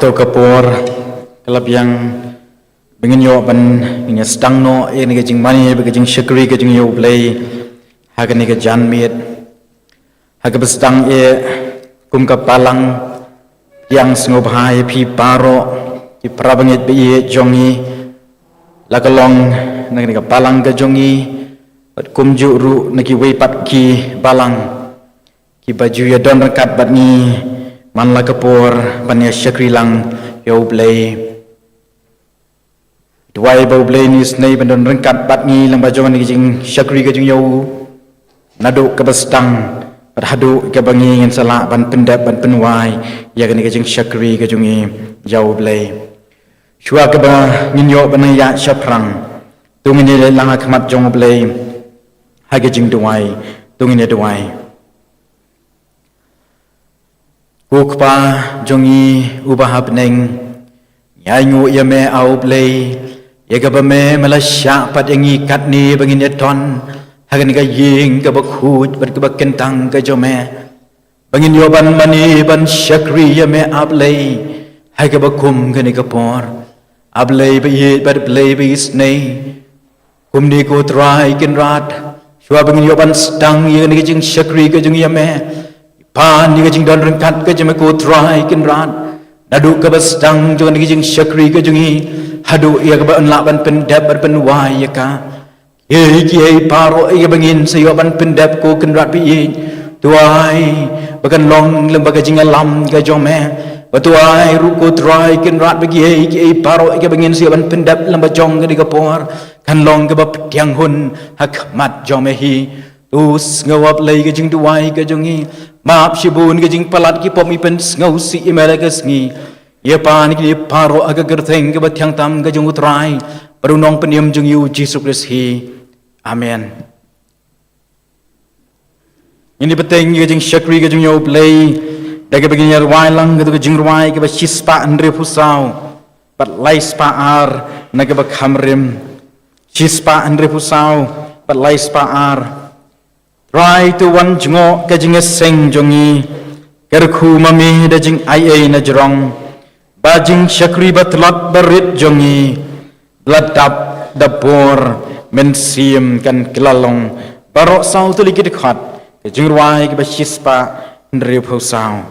atau kapur kelab yang bengenyo ban nya stang no ni ke jing mani be jing shakri ke jing yo play ha ni ke jan mit ha ke bestang kum ka palang yang sngop hai phi paro ki prabangit be jongi la ka long ni ke palang ke jongi pat kum ju ru naki wei pat ki balang ki baju ya don rakat bat ni man la kapur ban ya shakri lang yo play Dwai bau blay ni snai bandon rengkat bat ni lang bajongan ni jing syakri ke jing yau nadu ke bestang berhadu ke bangi ngin salak ban pendap ban penwai ya ke ni ke jing syakri ke jungi jau blay shua ke ba ngin yo ban ya syaprang tungin ni lang akmat jong blay ha ke jing dwai tungin ni dwai kukpa jongi ubah beneng nyai ngu ya me au blay ya ka bame malasya pat yang ikat ni bangin ya ton hagan ka ying ka bakhut bat ka bakentang ka jome bangin yo ban mani ban syakri ya me ablay hai ka bakum ka ni ka por ablay ba ye bat blay ba isnay kum ni ko try kin rat shwa bangin yo ban stang ya ni ka jing syakri ka jung ya me pan ni ka jing don rengkat ka jome ko try kin rat nadu ka bastang jong ni ka jing syakri ka jungi hadu ia ka ban ban pendap ban penwai ya ka ye ki paro ia bangin sayo ban pendap ko kenrat pi tuai bagan long lembaga jingalam ka jome batuai ruko try kenrat bagi ye ki paro ia bangin sayo ban pendap lamba jong ka di kapor kan long ka ba tiang hun hak mat jome hi us ngawap lay ka jing tuai ka jongi maap shibun ka jing palat ki pom ipen ngau si imela ka sngi ia pan ki paro aga gertheng ke batyang tam ga jung utrai perunong peniam jung yu Jesus Christ hi amen ini beteng ga jing syakri ga jung yu play daga begini ruai lang ga jing ruai ke ba shispa andre pusau pat lais pa ar naga ba khamrim shispa andre pusau pat lais pa ar try to one jungo ga jing seng jongi gerkhu mami da jing ai na jrong bajing syakri batlat berit jongi ladap dapur mensiam kan kelalong barok sau tu lagi dekat kejengruai ke basispa ndri phusau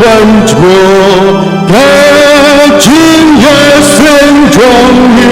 once more, catching yes and drawing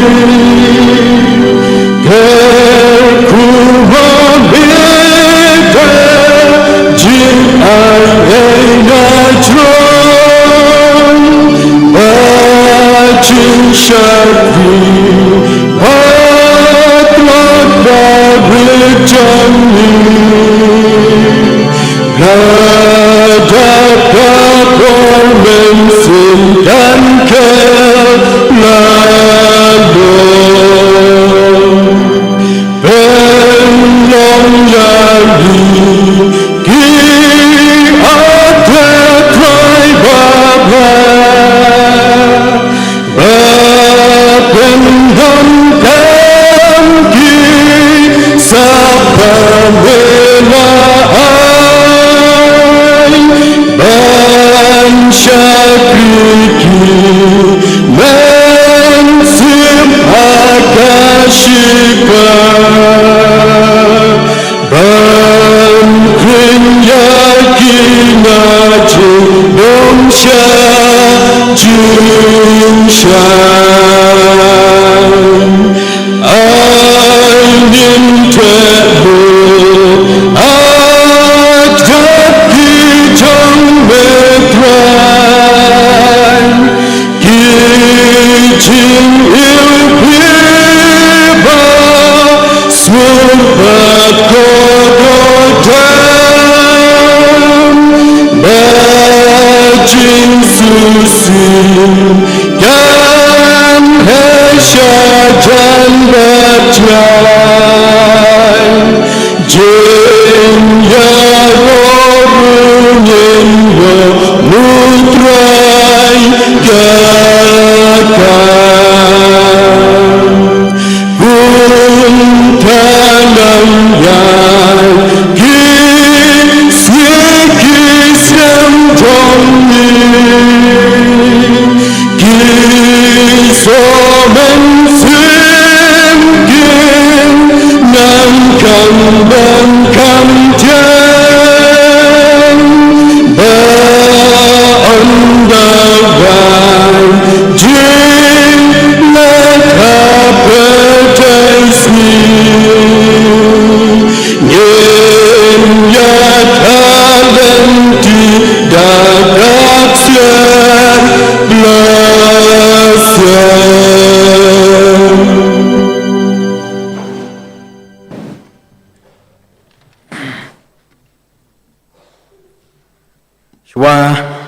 dan berjalan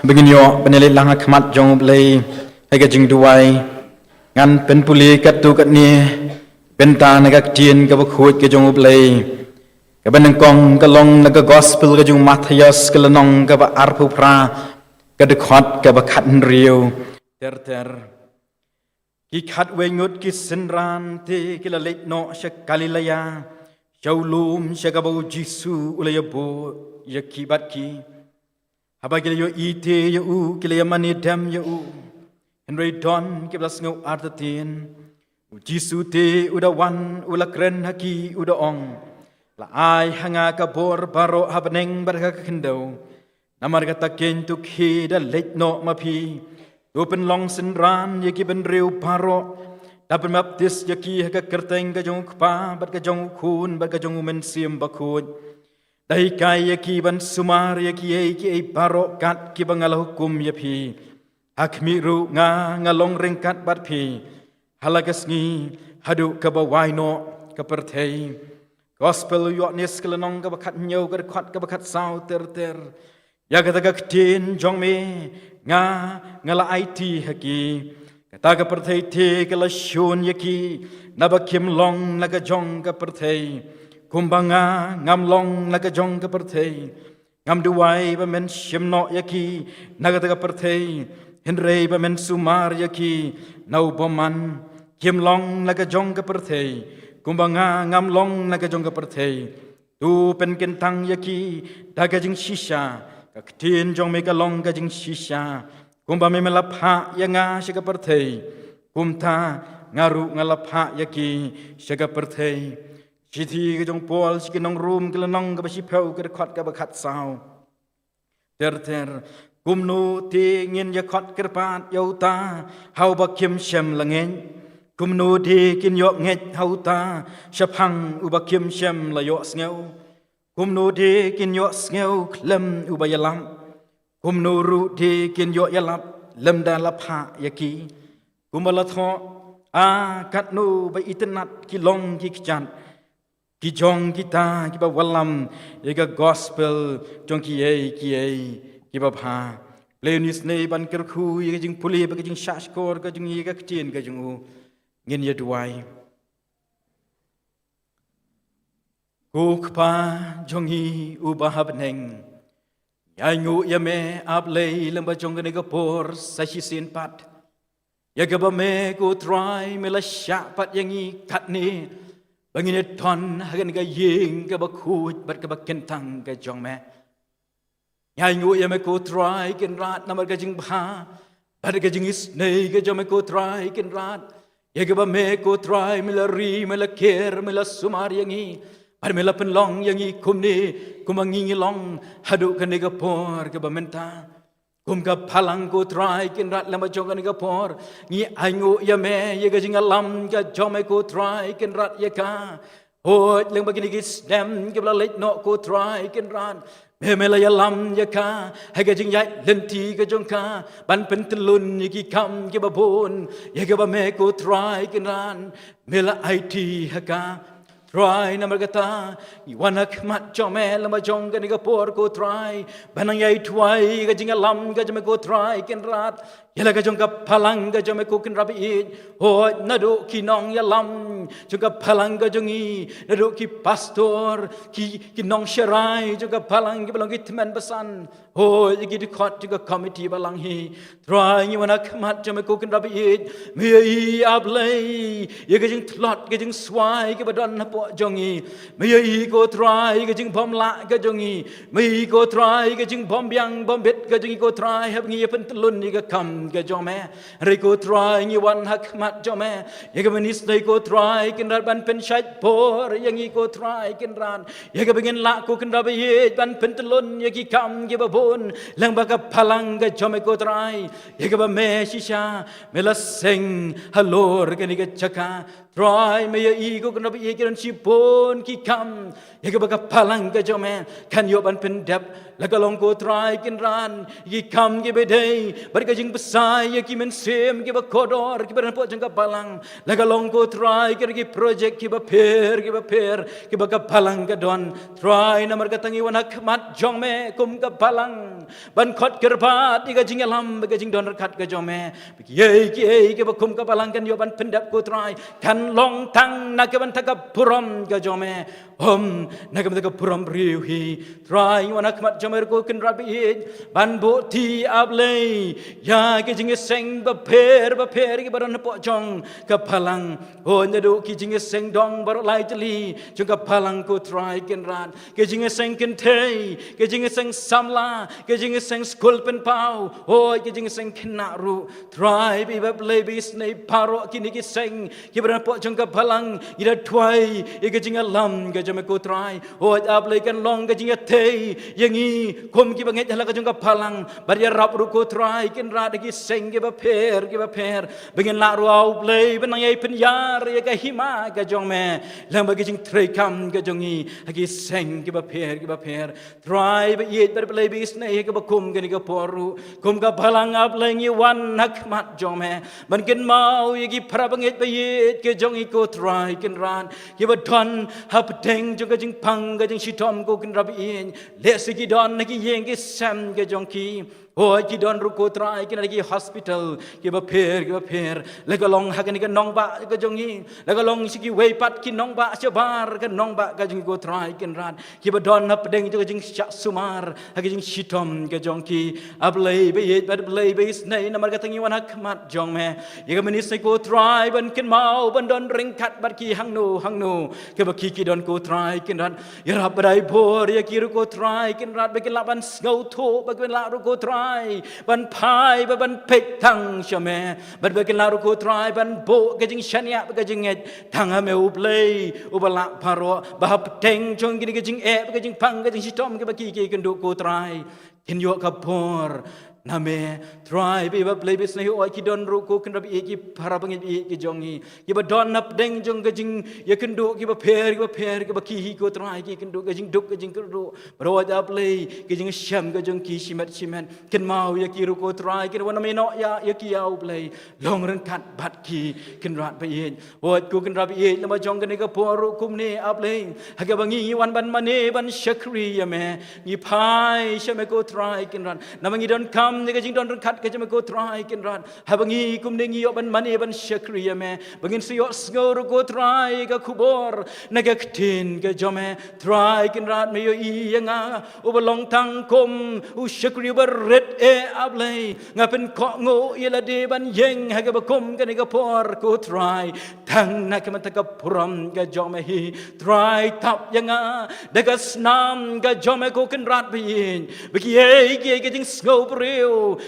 Begini yo penelit lang khmat jong play hai ka jing duai ngan pen puli kat tu kat ni pen ta na ka tien ka khut ka jong play ka ban kong ka long na ka gospel ka jong Matthias ka lanong ka ba arpu pra ka de khat ka ba khat riu ter ki khat we ngut ki sinran te ki la lek no sha Galilea shaulum sha ka ba Jisu ulaya bo ya ki bat ki Haba kila yo ite yo u kila yo mani dam yo u Henry Don kila ngau artatin Jisu te uda wan ula kren haki uda ong La ai hanga ka bor baro habaneng barka ka kendau Namar kata kentuk he da lek no mapi Open long senran yaki ben riu baro Dapat maptis yaki haka kerteng ka jong kpa bat ka jong kun bat ka jong men sim bakut Dai kai ki ban sumar ki ai baro kat ki bangal hukum ya phi hakmi ru nga long ringkat bat phi halagas ngi hadu ka ba waino ka perthei gospel yo nis kelenong ka bakat nyau ka khat ka bakat sau ter ya ka ka tin jong me nga la it haki kata ka perthei the ka la shun yaki nabakim long na ka jong ka perthei Kumbanga ngam long naga jong ka perthei ngam duai ba men shimno yaki naga ka perthei henrei ba men sumar yaki nau boman kim long naga jong ka perthei kumbanga ngam long naga jong ka perthei tu pen kentang yaki daga jing shisha ka tin jong me ka long ka jing shisha kumba me melapha yanga shika perthei kumta ngaru ngalapha yaki shika perthei Chiti ke jong pol si ke nong room ke lanong ke basi peu ke dekat ke bakat sao. Ter kumnu ti ngin ya kot ke depat yau ta hau bakim shem langen. Kumnu ti kin yok nget hau ta shapang ubakim shem la yok sngew. Kumnu ti kin yok sngew klem ubayalam. Kumnu ru ti kin yok yalap lem da lapha yaki. Kumalatho kat nu ba itenat ki long ki kjan. Ki jong kita ki ba walam ega gospel jong ki ba bha lenis nei ban ker khu ye jing puli ba jing shashkor ka jing ye ka tien ka jing u ngin ye duai kuk pa jong hi u ba hab neng ya ngu ya me ab le lem ba jong ne ka por sa shi sin pat ya ga ba me ko try me la sha pat yang i kat ni Bangin ton hagan ka ying ka bakut bat ka bakentang ka jong me. Nyai ngu ya me ko try ken rat namar ka jing bha. Bat ka jing is nei ka jong me ko try ken rat. Ya ka ba me ko try me la ri me la ker me la sumar yang i. Bat me la penlong yang i kum ni kumangi long hadu ka ne ka por ka ba menta. Kum ka palang ko try ken rat lama jong ka ne ka por. Ngi ai ngu ya me ya ka jing alam ka jong me ko try ken rat ya ka. Hoi leng bagini gis dem ke bla lek no ko try ken rat. Me la ya lam ya ka. Hai ka jing yai lenti ka jong ka. Ban pen telun ni ki kam ke ba bon. Ya ka ba me ko try ken rat. Me la IT ha ka. try na margata iwanak mat jome lama jong ka ni ka por ko try banang yai tuai ka jinga lam ka jome ko try ken rat yala ka jong ka palang ka jome ko ken rabi it ho nadu ki nong ya lam jong ka palang ka jongi nadu ki pastor ki nong sharai jong ka palang ki balong ki teman pesan ho ki di khot jong ka committee balang hi try iwanak mat jome ko ken rabi it me i ablay ye ka jing tlot ka jing swai ka badon na po jongi me i ko try ka jing bom la ka jongi me i ko try ka jing bom biang bom bit ka jongi ko try hab ngi pen tlun ni ka kam ka jome re ko try ngi wan hak mat jome ye ka manis dai ko try kin rat ban pen shat por ye ngi ko try kin ran ye ka begin la ko kin rabi ye ban pen tlun ye ki kam ki ba bon lang ba ka palang ka jome ko try ye ka ba me shisha me la sing halor ka ni ka chaka try me ye i ko kin rabi ye kiran sipon ki kam ye ka ba ka palang ka jome kan yo ban pen dep la ka long ko try kin ran ki kam ki be dei bar ka jing besai ye ki men sem ki ba kodor ki ba po jang ka palang la ka long ko try ki project ki ba per ki ba ka palang ka don try na mar ka tangi wan hak mat jong me kum ka palang ban khot ker pat ni ka jing alam ka jing don khat ka jong me ye ki ba kum ka palang kan yo ban pen dep ko try kan long tang na ka ban ta ka puram ka jong me na ka ban ta ka puram riu hi try wan hak mat jong me ko kin rabi ban bo ti ab lei ya ki jing seng ba per ki baron po jong ka palang ho na do ki jing seng dong bar lai tli jong ka palang ko try kin ran ki jing seng kin thei ki jing seng samla ki jing seng skul pen pau ho ki jing seng kina ru try bi ba lei bi snei paro ki ni ki seng ki baron po jong ka palang ida twai ki jing lam ka jong ko try ho ab lei kan long ka jing thei yangi kom ki banget hala ka jong ka palang bar ya rap ru ko try kin ra ki seng ki ba per begin la ru au play benang yai pen yar ye ka hima ka jong me lam ba ki jing trei kam ka jong i ki seng ki ba per try ba ye bar play bi snei ka ba kum ka ni ka poru kum ka palang ap lei ni wan nak mat jong me ban kin mau ye ki pra banget ba ye ke jong i ko try kin ran ki ba don hap teng jong ka jing pang ka jing shitom ko kin rab in le se ki don ki yeng ki sam ka jong ki oh ki don ru ko try ki na ki hospital ki ba per le ka long ha ka ni ka nong ba ka jong i le ka long si ki wei pat ki nong ba cha bar ka nong ba ka jing ko try kin ran ki ba don hap deng ka jing sha sumar ha ka jing shitom ka jong ki ab lei be ye ba lei be snei na mar ka tangi wan hak mat jong me ye ka mani sai ko try ban kin mau ban don ring kat bat ki hang no ke ba ki don ko try kin ran ye rap dai bor ye ki ru ko try kin ran be ki la ban ngau tho ba ki la ru ko try ban pai ba ban pek thang shame ban ba kin la ru ko try ban bo ka jing shania ba ka jing et thang ha me up lei ubala paro ba hap teng chong ki ka jing e ka jing pang ka jing shitom ke ba ki kan do ko try kin yo ka por name try be ba play business ho ki don ru ko kan rabi ki para bangit ki jongi ki ba don nap deng jong ka jing ye kan do ki ba per ki ba ki ko try ki kan do ka jing duk ka jing ru ro ja play ki jing sham ka jong ki shimat kan mau ye ki ru ko try ki wan me no ya ye ki au play long ran kat bat ki kan rat ba ye ho ko kan rabi ye ma jong kan ka po ru kum ne ap lei ha ka bangi wan ban mane ban shakri ya me ni pai shame ko try kan ran na bangi don kam ni ka jing don khat ka jame ko try kin ran ha bangi kum ding yo ban mani ban shakriya me bangin si yo sngo ko try ka khubor na ka ktin ka jame try kin ran me yo i nga u balong tang kom u shakriya bar ret e ablay nga pen ko ngo ila de ban yeng ha ka ba kom ka ni ka por ko try tang na ka mata ka puram ka jame hi try tap yanga da ka snam ka jame ko kin rat bin bagi ye ka jing sngo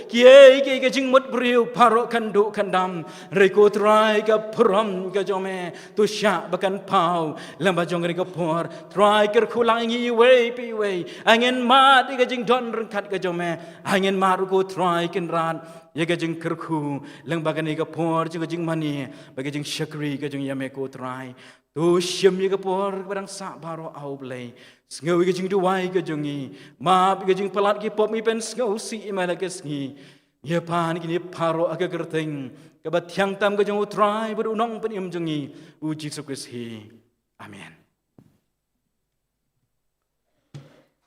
kiai ke jing mut briu paro kandu kandam reko try ka pram ka jome tu sha bakan pau lamba jong ka por try ker khulang ngi we pi we angin ma di ka jing don ran khat ka jome angin ma ru ko try kin ran ye ka jing ker khu lamba ka ni ka por jing ka jing mani ba ka jing shakri ka jing yame ko try tu shim ye ka por barang sa baro au blai ngau ke jing du wai ke jongi ma ke jing palat ki pop mi pen ngau si ma la ke sngi ye pan ki ni paro aga kerteng ke ba thiang tam ke jong utrai bu nong pen im jongi u Jesus Christ hi amen.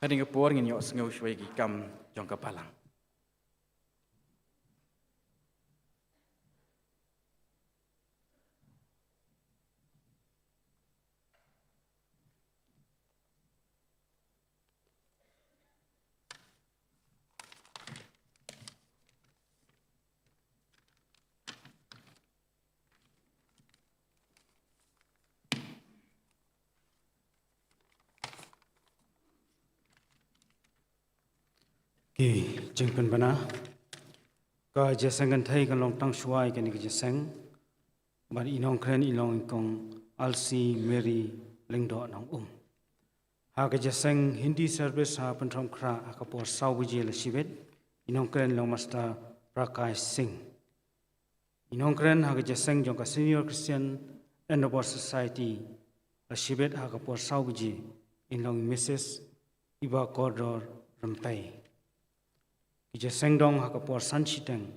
Kadang kepor ngin yok sengau shway ki kam jong kapalang. Ki jingpen bana ka jasangan thai kan long tang shuai kan ki jasang bar inong kren ilong kong alsi Mary lingdo nong ha ka jasang Hindi service ha panthom khra ha ka por sau biji la sibet inong kren long master Prakash Singh inong kren ha ka jasang jong ka senior Christian Endeavor Society la sibet ha ka por sau biji inong Mrs. Iba Kodor Rampai Ija sengdong hakapor sanchiteng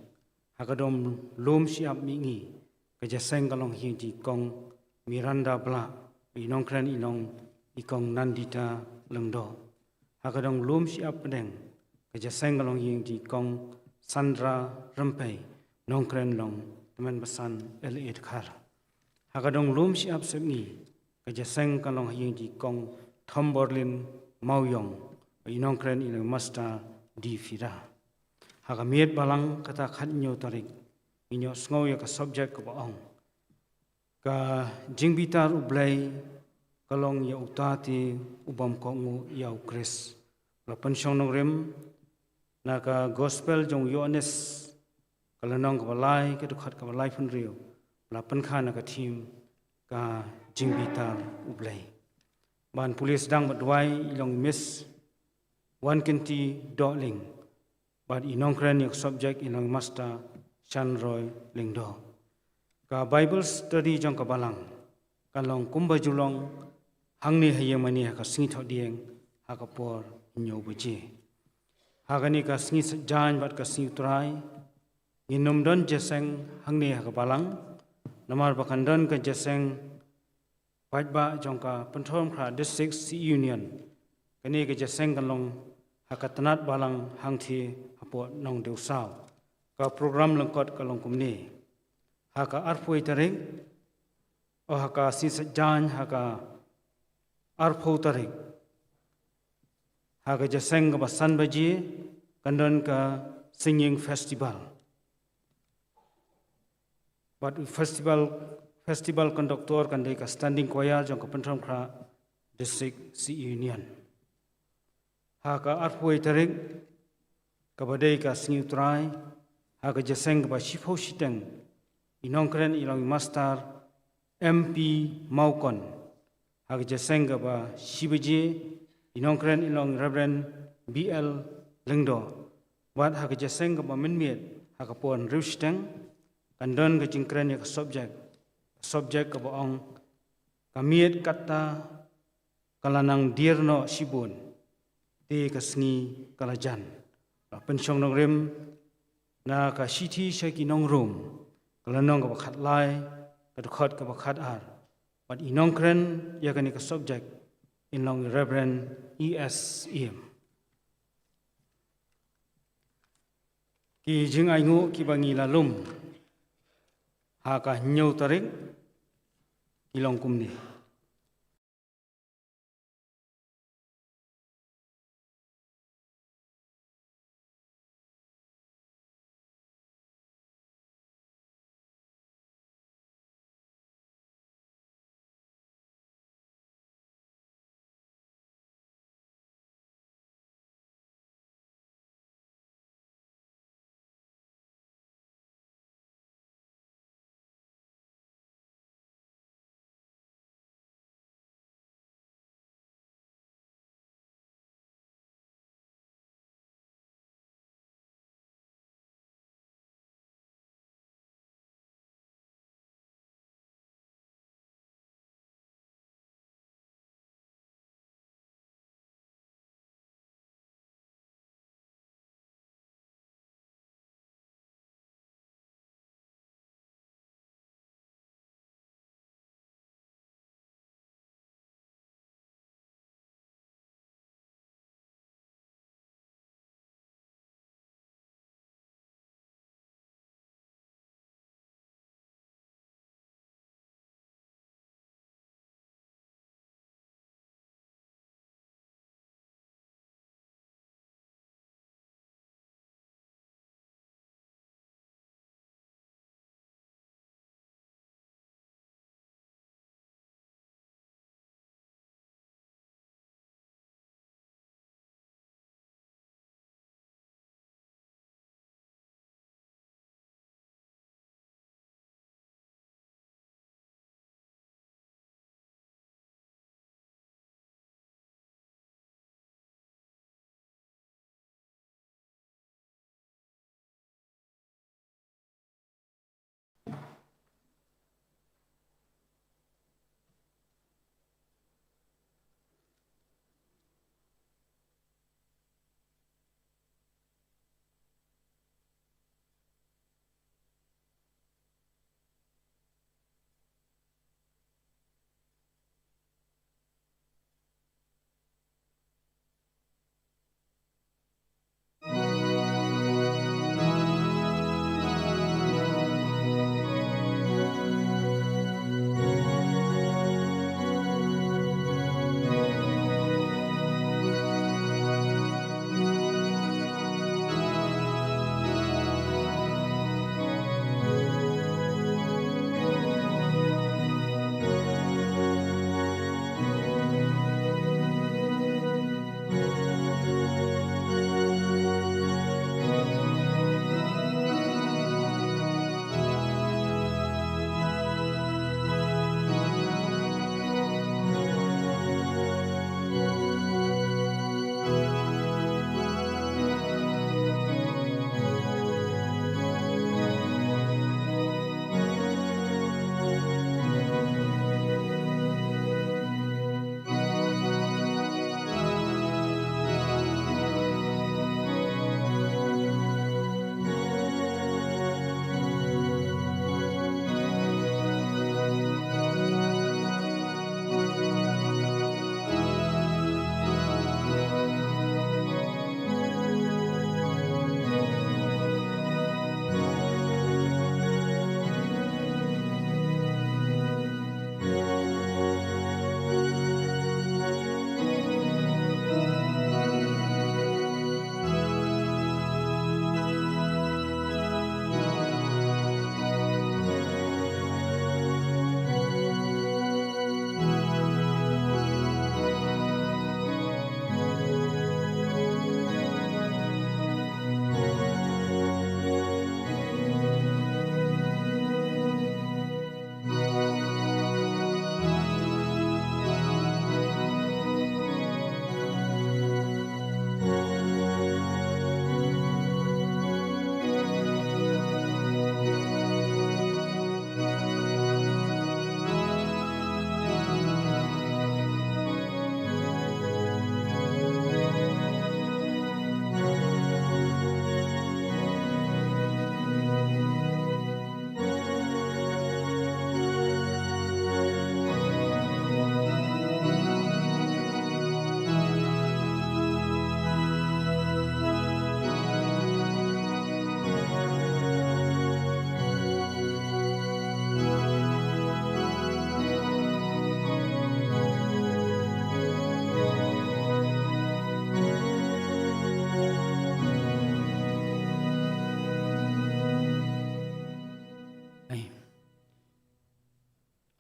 hakadom lom siap mingi kaja senggalong hinti kong Miranda Bla inong kren ilong ikong Nandita Lengdo hakadong lom siap pedeng kaja senggalong hinti kong Sandra Rempai nong kren long teman besan L8 khar hakadong lom siap sepni kaja senggalong hinti kong Tom Borlin Mauyong inong kren ilong Master di Fira Hakamiet balang kata khat nyo tarik inyo sngow ya ka subject ka baong ka jingbitar ublay kalong ya utati ubam ko ngu ya ukris la pensyong nong rim na ka gospel jong Yohanes kalanong ka balay ka dukhat ka balay pun riyo la penkha na ka team ka jingbitar ublay ban pulis dang badway ilong miss wan kinti doling But inong kren yung subject inong master Chanroy Lingdo. Ka Bible study jong kabalang. Kalong kumba julong hangni hayamani haka singi thok dieng haka por inyo buji. Haka ni ka singi jan bat ka singi utray. Inum don jeseng hangni haka balang. Namar bakandon ka jeseng pajba jong ka pentom kra district C Union. Kani ka jeseng kalong haka tanat balang hangti hapo nong deusaw ka program lengkot kalong kumni haka arpoi tarik o haka sisajan haka arpo tarik haka jaseng ka basan baji kandon ka singing festival but festival conductor kandai ka standing choir jong ka pentom kra district C Union haka arpoi tarik kabadai ka singi utray haka jaseng ka shifo shiteng inong kren ilong master MP Maukon haka jaseng ka shibaji inong kren ilong Reverend BL Lengdo wat haka jaseng ka minmiet haka pon rusteng kandon ka jingkren ya ka subject ka baong kamiet kata kalanang dirno shibun te kasngi kalajan pensyong nong rim na ka shiti shaki nong rum kalanong ka bakhat lai ka dukhat ka bakhat ar but inong kren ya kani ka subject in long Reverend ESM ki jing aingu ki bangi lalum ha ka nyau tarik ilong kumni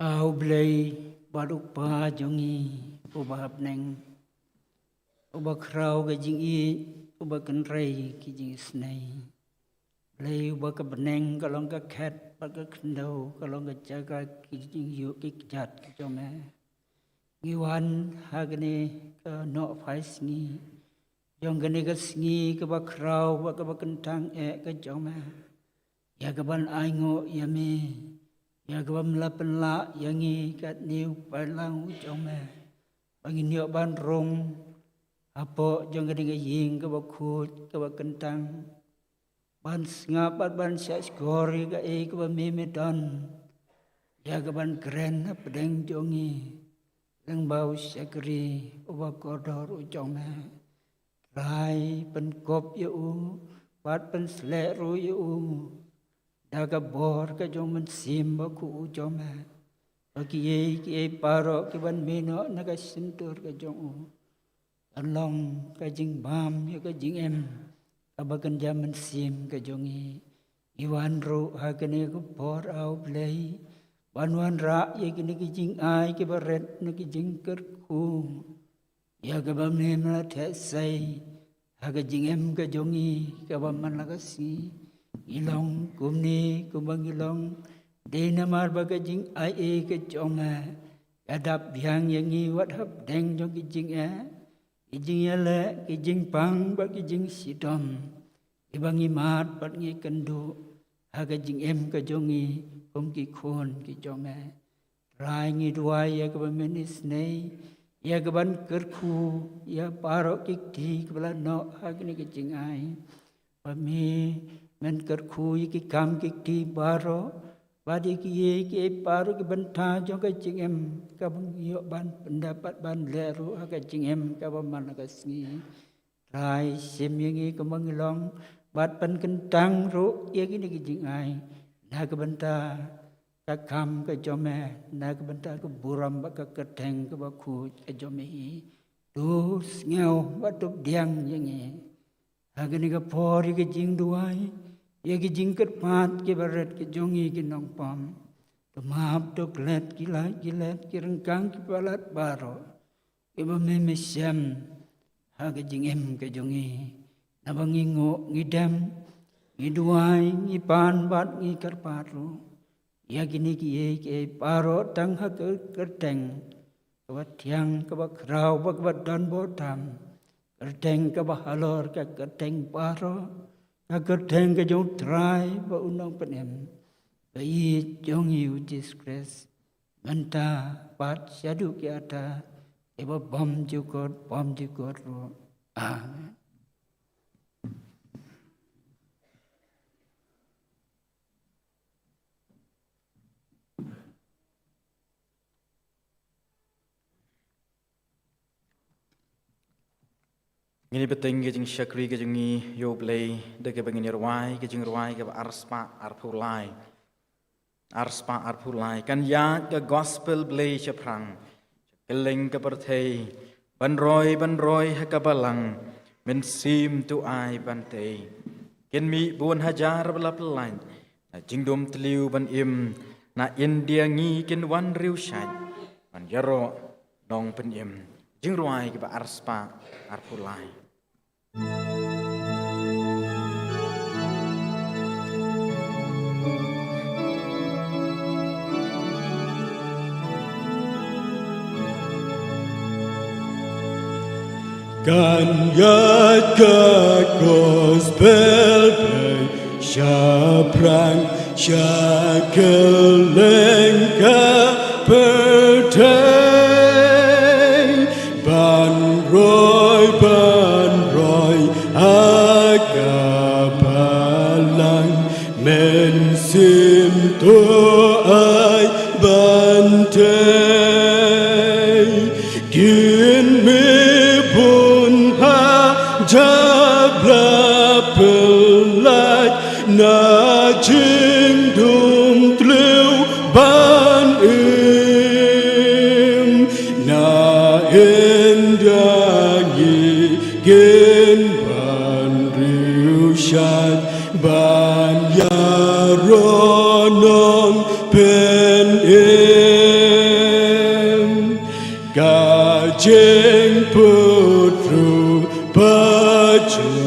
Au blei baduk pa jongi ubahap neng ubah krau ke jing I ubah kenrei ki jing snei blei ubah ke beneng kalong ke ket bak ke kendau kalong ke jaga ki jing yu ki jat ki jome ngiwan hagni ke no phai sngi jong gani ke sngi ke bak krau bak ke kentang ke jome ya ke ban ai ngo ya me ya gabam la penla yangi kat niu palang jome bagi niu ban rong apo jong gadi ying ke bakut ke kentang ban ngap ban sia skori ga ke memedon ya gaban keren pedeng jongi leng bau sakri uba kodor jome rai pen kop yu pat pen sle ru yu daga bor ka jong men sim ba ku jome bagi ye paro ki ban meno na ka sintur ka jong along ka jing bam ya ka jing em ka bagan jaman sim ka jongi iwan ro ha kene ko bor au play wan ra ye kini ki jing ai ki baret na ki jing ker ku ya ka bam ne na the sai ha ka jing em ka jongi ka bam man la ka si ilong kumni kumang ilong dena mar baga jing ai ke jonga adap biang yangi wat hap deng jong ki jing jing yale ki jing pang ba ki jing sidom ibangi mat bat ngi kendu aga jing em ka jongi kum ki khon ki jonga rai ngi duai ya ka menis nei ya ka ban kerku ya paro ki ti kala no agni ki jing ai pami men kerkui ki kam ki ti baro badi ki ye ki paru ki benta jo ka jingem ka bang yo ban pendapat ban leru ka jingem ka man ka singi rai sim yangi ka mangilong bat pen kentang ru ye ki ni ki jingai na ka benta ka kam ka jome na ka benta ka buram ba ka keteng ka ba khu ka jome hi tu ngeu ba tu diang yangi agni ka pori ka jing duai ye ki jingkat pat ki barat ki jongi ki nong pam to map to klet ki rengkang ki palat baro ki ba me mesem ha ki jingem ki jongi na bangi ngo ngidam ngiduai ngi pan bat ngi karparo ya kini ki ye ki paro tang ha kerteng ka tiang ka ba krau ba don bo tam kerteng ka ba halor ka kerteng paro agar tengga jong try ba unang penem ba I jong you disgrace manta pat syadu ki ata eba bom jukot ro amen. Ngini beteng ke jing syakri ke jingi yo play de ke bangin ruai ke jing ruai ke arspa arpulai kan ya ke gospel play chaprang keleng ke perthei ban roi ha ka balang men sim tu ai ban te ken mi bun hajar belap lain na jing dom tliu ban im na India ngi ken wan riu shai ban yaro dong pen im jing ruai ke arspa arpulai Kan yatka gospel play syaprang syakelengka pertei ban roi agapalang men sim to ai bantei kin me jabla pelaj na jing dum tliu ban im na endangi gen ban riu shat ban yaronong pen im jeng putru baju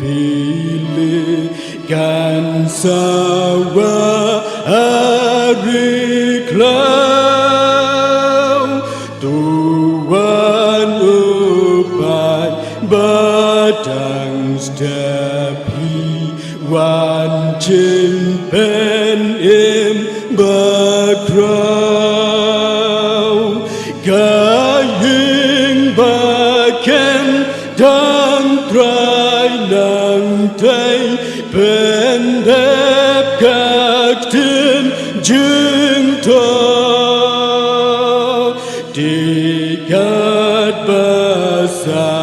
pilih kan sawa hari klau tuan upat badang sedapi wan jeng pen im bakrau gayeng baken dan trai nang tay pendep kak tin jeng to dikat basa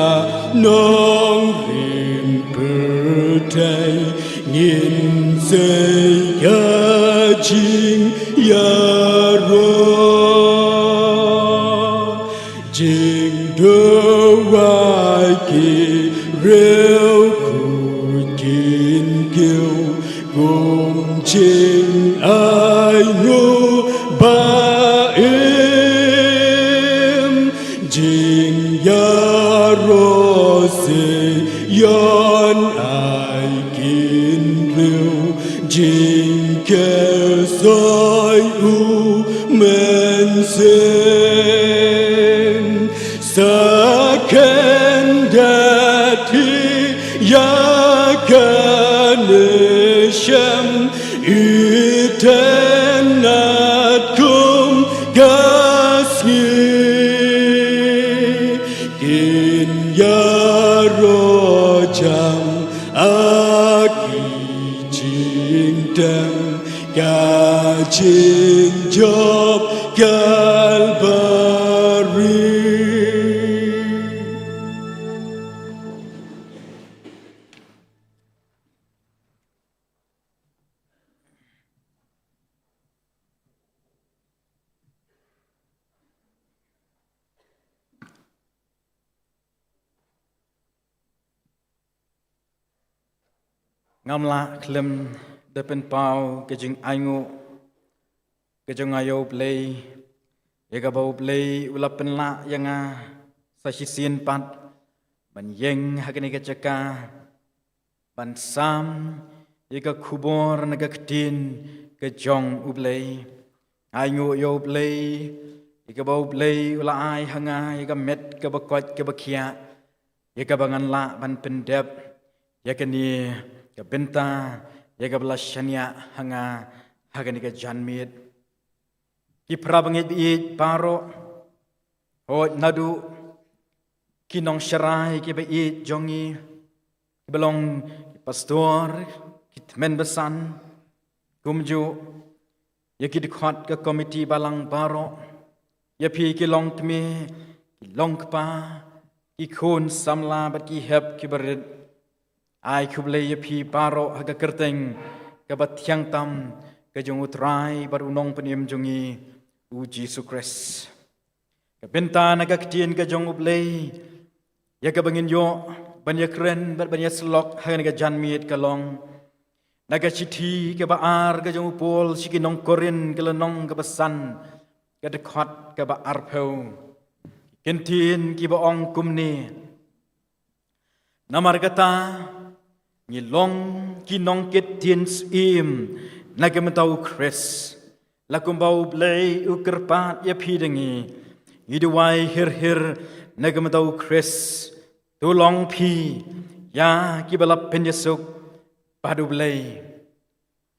nong rin berdai ngin say kajing yaro jing doai ki rêu ku kin kiêu gồm jing ai ngô ba em jing yaro se yon ai kin rêu jing ke soi u men sen saken dati ya kanisham itenat kum gasngi kin ya rojam aki jingdam gajing job galbari. Ngamla klem depen pau kejing aingu kejong ayo play yaga bau play ulapen la yanga sasisin pat ban yeng hagani kecaka ban sam yaga kubor naga ketin kejong uplay aingu yo play yaga bau play ula ai hanga yaga met ke bakot ke bakia yaga bangan la ban pendep yaga ni ke benta yaga belasanya hanga hagani ke janmit ki prabangit biit paro hoj nadu kinong syarai ki biit jongi belong pastor kitmen besan kumju ya ki dikhot ke komiti balang paro ya pi ki long tmi ki long kpa ki khun samla bat ki hep ki berit ai kuble ya pi paro haga kerteng ke batyang tam ke jong utrai baru nong penim jongi u Jesu Christ ke benta naga ketien ke jong ublei ya ke bangin yo banya keren banya selok haga naga janmit ke long naga citi ke baar ke jong upol siki nong korin ke lenong ke besan ke dekat ke baar peu kentin ki baong kumni namar kata ngilong kinong ketien im nagamatau Chris lakum bau blay ukerpat ya pidengi iduai hir nagamatau Chris tulong pi ya kibalap penyesuk padu blay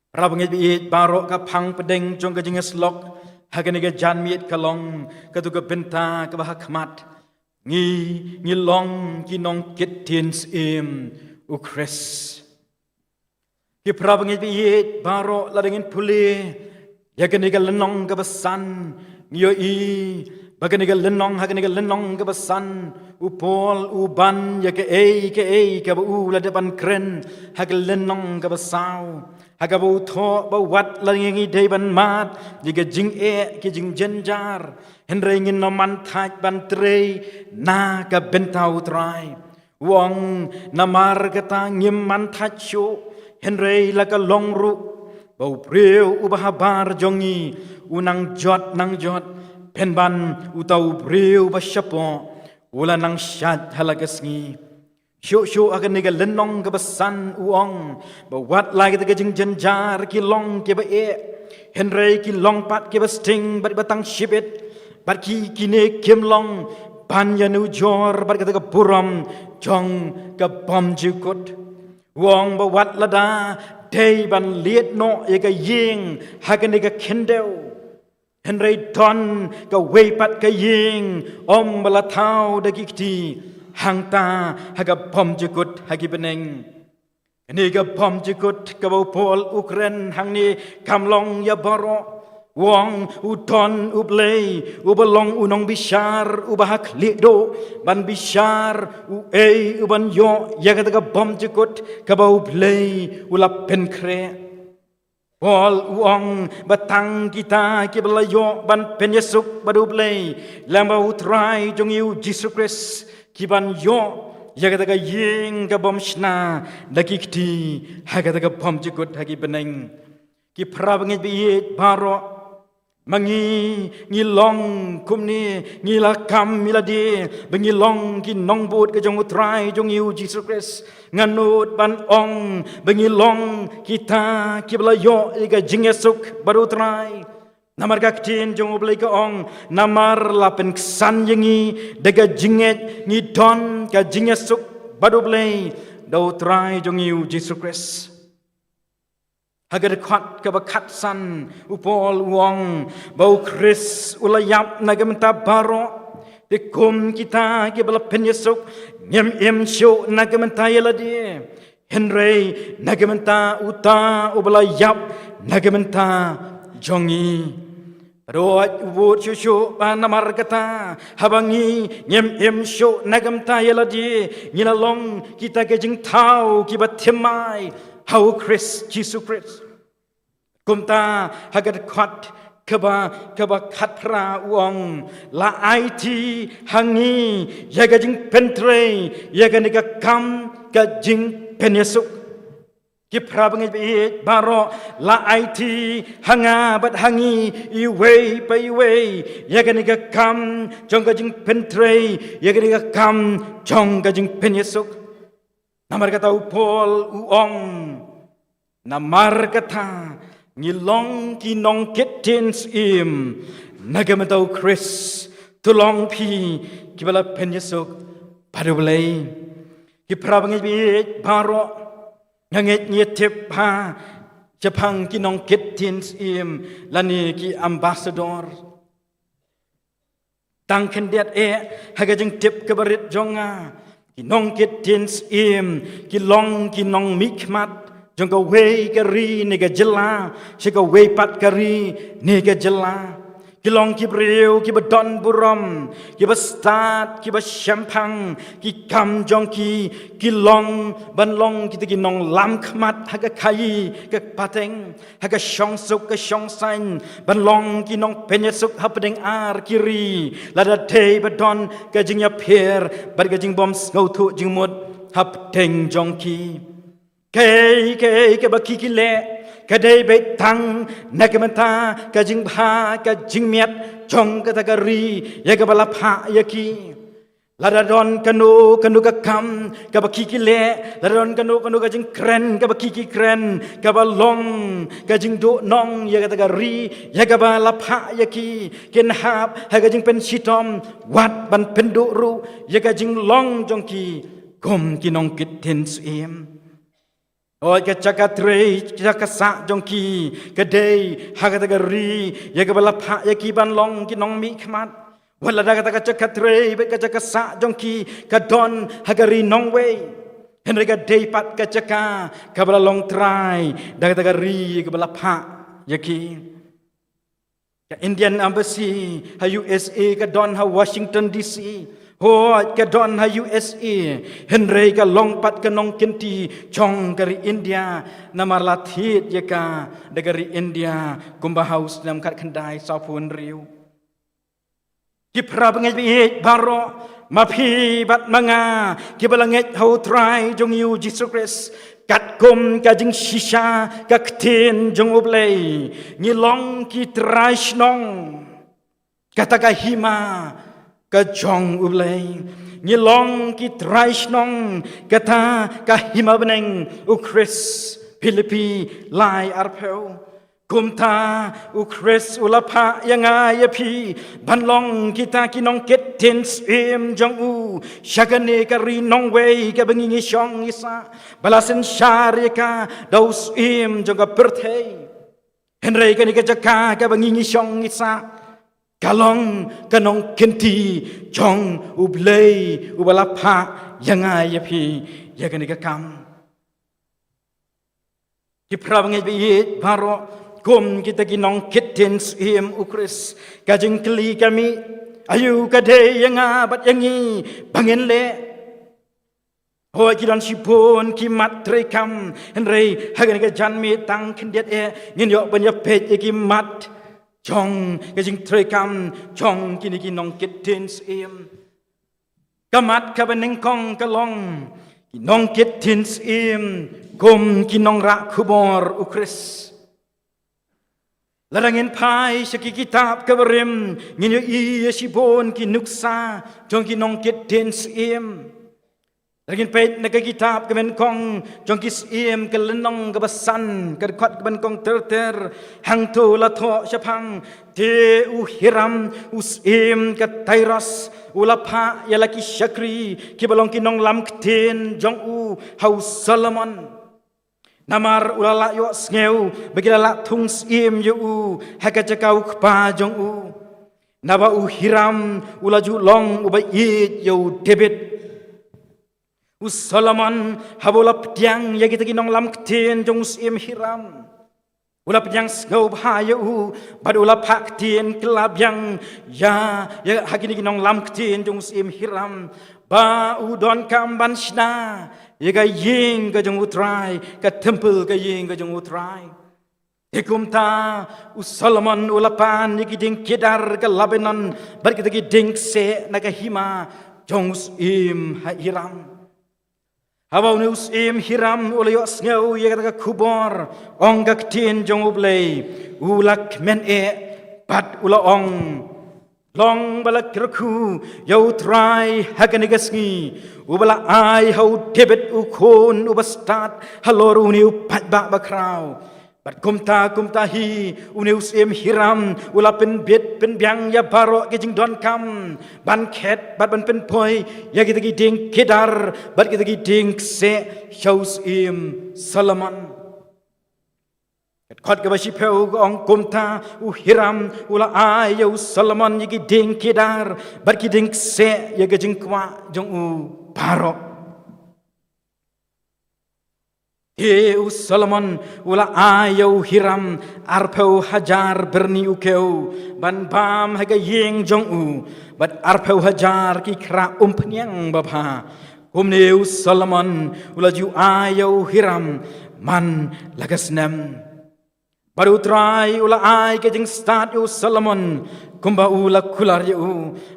rabangit biit barok ka pang pedeng jong ka jinges lok haganiga janmiet kalong katuga benta ka bahakmat ngilong kinong ketien im u Chris ki prabangit biit baro ladengin puli ya kaniga lenong kebesan ngiyo i baganiga lenong haganiga lenong kebesan upol uban ya ke bu la depan kren hagal lenong kebesau haga bu tho ba wat ladengin deban mat diga jing ki jing jenjar henrengin no man thaj ban tre na ka bentau trai wong namar kata ngim tacho henrei laka longru bau priu ubahabar jongi unang jot penban utau breu basyapo ulan nang syad halagasngi syuk akan nega lenong ke besan uong bawat lagi te gajing jenjar ki long ke ba e henry ki long pat ke basting bat batang shibet bat ki kine kim long ban yanu jor bat kata ke buram jong ke bom jukut wong bawat lada day ban liet no ye ke ying hakan nega kendeu henry ton ke weipat ke ying om balatau dagikti hang ta haga bom jekut hagi beneng ni ga bom jekut ka pol Ukraine hang ni kamlong ya baro wong uton ublei ubalong unong bishar ubahak lido ban bishar uban yo ya ga bom jekut ka blei ulap penkre pol uong batang kita ki belayo ban penyesuk badu blei lamba utrai jong yu Jesus Christ kiban yo ya kata ying ka bom shna daki kti ha kata bom jikut hagi beneng ki prabangit biit baro mangi ngilong kumni ngilakam miladi bengilong ki nongbut ke jong utrai jong yu Jesus Christ nganut ban ong bengilong kita ki belayo iga jingesuk baru utrai namar kaktin jong oblay ka ong namar lapen ksan yengi daga jinget ni don ka jingesuk badoblay daw try jong yu Jesus Christ hagar khat ka bakat san upol wong bau Chris ulayap nagamta baro dikum kita ki balapen yesuk nyem syo nagamta yaladi Henry nagamta uta ubalayap nagamta jongi Roat wud syusyu namar kata habangi nyem syu nagam ta yaladi ngilalong kita gejing tau kibat temai how Chris Jesus Christ kumta hagat khat kaba khat pra uang la IT hangi yaga jing pentre yaga nika kam ka jing penyesuk ki prabangit biit baro la IT hanga bat hangi iway pa iway yaga nika kam jong ka jing pentre yaga nika kam jong ka jing penyesuk namar kata upol uong namar kata ngilong ki nong kitins im nagamataw Chris tulong pi kibala penyesuk padulay ki prabangit biit baro ngangit nyetip ha Japang kinong kitins im lani ki ambassador tang kendiat hagajeng tip kebarit jonga kinong kitins im kilong kinong mikmat jongka wei kari nega jela shika wei pat kari nega jela kilong kibreu kibadon buram kibastat kibasyempang kikam jongki kilong banlong kita kinong lam khmat haga kai ke pateng haga syongsuk ke syongsain banlong kinong penyesuk hapadeng ar kiri lada tei badon kajingnya per bad kajing bom ngautu jingmut hapadeng jongki ke baki kile kadai betang nagamata kajing bha kajing miat jong katagari ya kabala pha yaki ladadon kanu kakam kabaki kile ladadon kanu kajing kren kabaki kren kabalong kajing do nong ya katagari ya kabala pha yaki kenhap kajing pen sitom wat ban penduru ya kajing long jongki gom kinong kitten sim oh kacakatre cakasa jongki kadai hagatagari yagabala pha yaki banlong kinong mi khmat wala daga cakatre be kacakasa jongki kadon hagari nongway henry kadai pat kacaka kabala long try dagatagari yagabala pha yaki Indian Embassy ha USA kadon ha Washington DC ho kadon ha USA Henry ka longpat ka nong kinti chong dari India namar lathit yaka dari India kumba house nam kat khandai sapun riu ki prabangai bi baro mapi bat manga ki balanget how try jong yu Jesus Christ kat kum ka jing shisha ka ktin jong oblay ngilong ki trash nong kata kahima kajong ublay ngilong kitrais nong kata kahima beneng ukris Filipi lai arpeu kumta ukris ulapa yanga yapi banlong kita kinong ketens jong u syagane kari nong wei ka bengingi syong isa balasen syarika daus jong ka berthei henrei ka ni ka jaka ka bengingi syong isa kalong kanong kenti jong ublei ubalapa yanga yapi yagane ka kam kiprab ngai bi baro kum kita kinong kitens ukris kajeng keli kami ayu kade yang abat yangi bangin le ho kidan sipon kimat trekam henrei hagan ka janmi tang kendiat ngin yo banya pet kimat jong kajeng trekam jong kini kinong kitens kamat ka beneng kong kalong kinong kitens kum kinong rak kubor ukris larangin pai saki kitab kabarim nginyo iya sibon kinuksa jong kinong kitens larangin pait naga kitab kamen kong jong kis kelenong kabasan kadkot kamen kong terter hang to lato syapang te hiram katairas ulapa yalaki syakri kibalong kinong lam kten jong hau Solomon namar ulala yo sneu begilala tung yu hakajakau kpa jong naba hiram ulaju long ubayit yo David Solomon habolap tiang ya kita kinong lam kten jong hiram ulap yang sneu bhayu bad ulap hakten kelab yang ya hakini kinong lam kten jong hiram ba udon kamban shna Yaga ying ka jong utrai ka temple ka ying ka jong utrai Ekumta Solomon ulapan yiki ding kedar ka Lebanon bar kita ki ding se na ka hima jong hiram Habaw ni hiram ulayo sneu yaga ka kubor ong ka ktin jong ublay ulak men pat ula ong long balak kerku yau try haganigasngi ubala ai hau David ukon ubastat halor uni upat ba bakraw bat kumta hi uni hiram ulapen bit pen biang ya baro kijing don kam ban khet bat ban pen poi ya kita giding kedar bat kita giding se shaus Solomon Kot ka peu ong kumta hiram ula ay Solomon yigi ding kedar bar ki ding se yaga jingkwa jong paro Solomon ula ay hiram arpeu hajar berni ukeu ban bam haga yeng jong bat arpeu hajar ki kra umpnyang baba kumne Solomon ula ju ay hiram man lagasnem Baru try ula ai kajing start Solomon kumba ula kular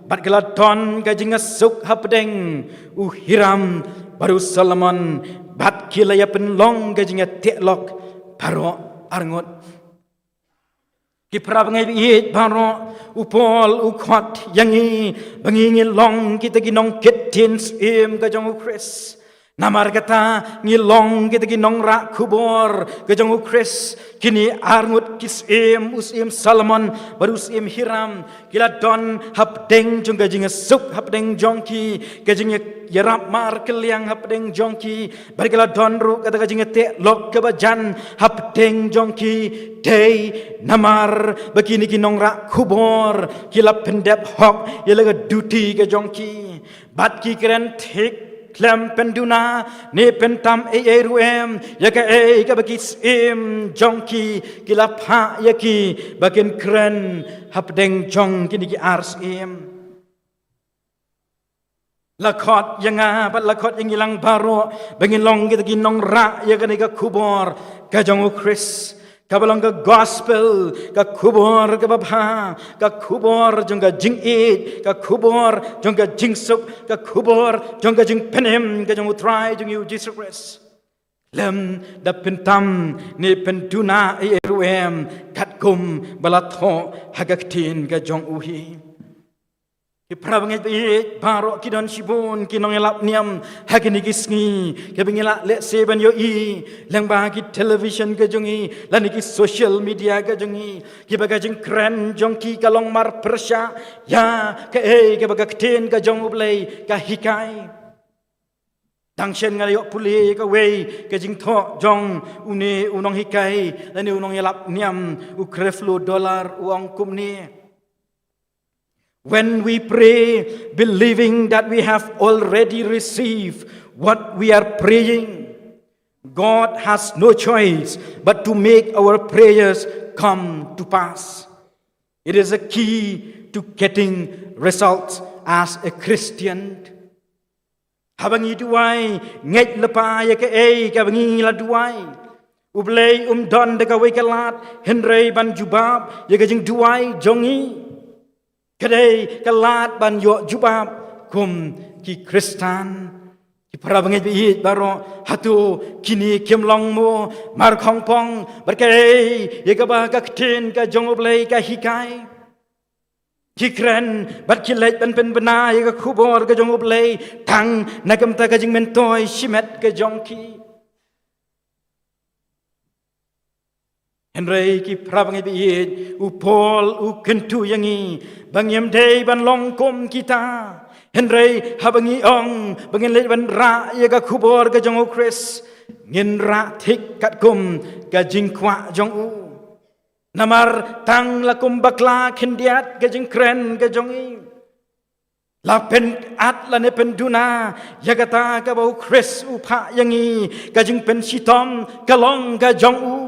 bat gelaton kajing asuk hapdeng hiram baru Solomon bat kilaya penlong kajing teklok baro arngot kiprab ngai biit baro upol ukhot yangi bangingi long kita ginong kitins kajong ukris Namar kata ngilong kita ginong rak kubor kajong ukris kini arngut kis Solomon baru hiram kila don hapdeng jong kajing suk hapdeng jongki kajing yarap mar keliang hapdeng jongki bari kila don ru kata kajing te lok kebajan hapdeng jongki day namar begini ginong rak kubor kila pendep hok yalaga duty ke jongki bat ki keren thik Klem penduna ne pentam ruem yaka ka bakis jongki kilapha yaki bakin kren hapdeng jong kini ki ars lakot yanga bat lakot yang ilang baro bangin long kita ginong ra yaka ne ka kubor ka jong ukris kabalong ka gospel ka kubor ka babha ka kubor jong ka jingit ka kubor jong ka jingsuk ka kubor jong ka jing penem ka jong utrai jong yu Jesus Christ lem da pentam ni pentuna ruem kat kum balatho hagaktin ka jong uhi Ki prabanget be barok ki don sibon ki nong elap niam hakini kisngi ke bingila le seban yo i lang ba ki television ke jongi lan ki social media ke jongi ki baga jing kren jong ki kalong mar persya ya ke ke baga kten ke jong ublei ka hikai dang shen ngal yo puli ka wei ke jing tho jong une unong hikai lan unong elap niam u kreflu dollar uang kumni. When we pray, believing that we have already received what we are praying, God has no choice but to make our prayers come to pass. It is a key to getting results as a Christian. Habangi duai, nget lepa ya ke kabangi la duai. Ublei don de ka wekalat, Henry ban jubab ya ke jing duai jongi. Kadai kalat ban yo jubab kum ki Kristan ki parabangai bi baro hatu kini kemlong mo mar khong pong berkai ye ka ba ka ktin ka jong oblei ka hikai ki kren bat ki leit ban pen bana ye ka khubor ka jong oblei thang nakam ta ka jing men toy shimet ka jong ki Henry ki prabangai bi upol u kentu yangi bangyam day ban long kom kita Henry habangi ong bangin le ban ra ya ka khubor ka jong Chris ngin ra thik kat kum ka jing kwa jong u namar tang la kum bakla khendiat ka jing kren ka jong i la pen at la ne pen duna ya ka ta ka bau Chris u pha yangi ka jing pen sitom ka long ka jong u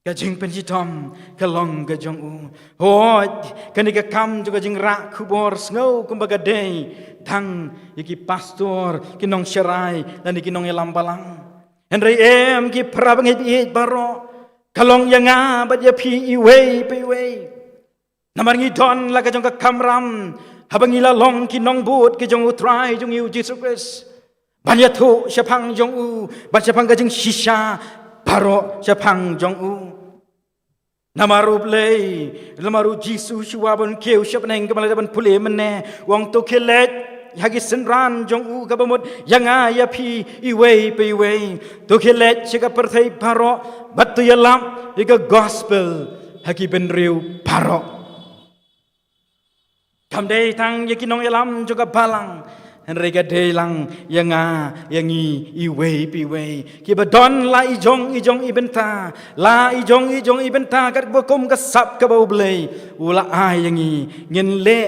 Kajing penjitom kalong kajong u. Hoi kanika kam juga jing rak kubor snow kumbaga day tang iki pastor kinong syarai dan iki nong elambalang. Henry ki prabangit it baro kalong yanga bat ya pi iway pi iway. Namar ngidon la kajong ka kamram habang ila long kinong but kajong utray jong yu Jesus Christ. Banya tu syapang jong u bat syapang kajing shisha baro syapang jong u. Namaru play, namaru Jisu shuabon keu syapneng kemalaban pule mene, wong to kelet, yagi senran jong u kabamut yanga ya pi iway pe iway, to kelet sika perthai baro, batu yalam ika gospel haki benriu baro. Kamdei tang yaki nong yalam juga balang. Henrega delang yanga yangi iway piway kiba don la ijong ibenta la ijong ibenta kat bokom kasap ka baublay ula ay yangi ngin le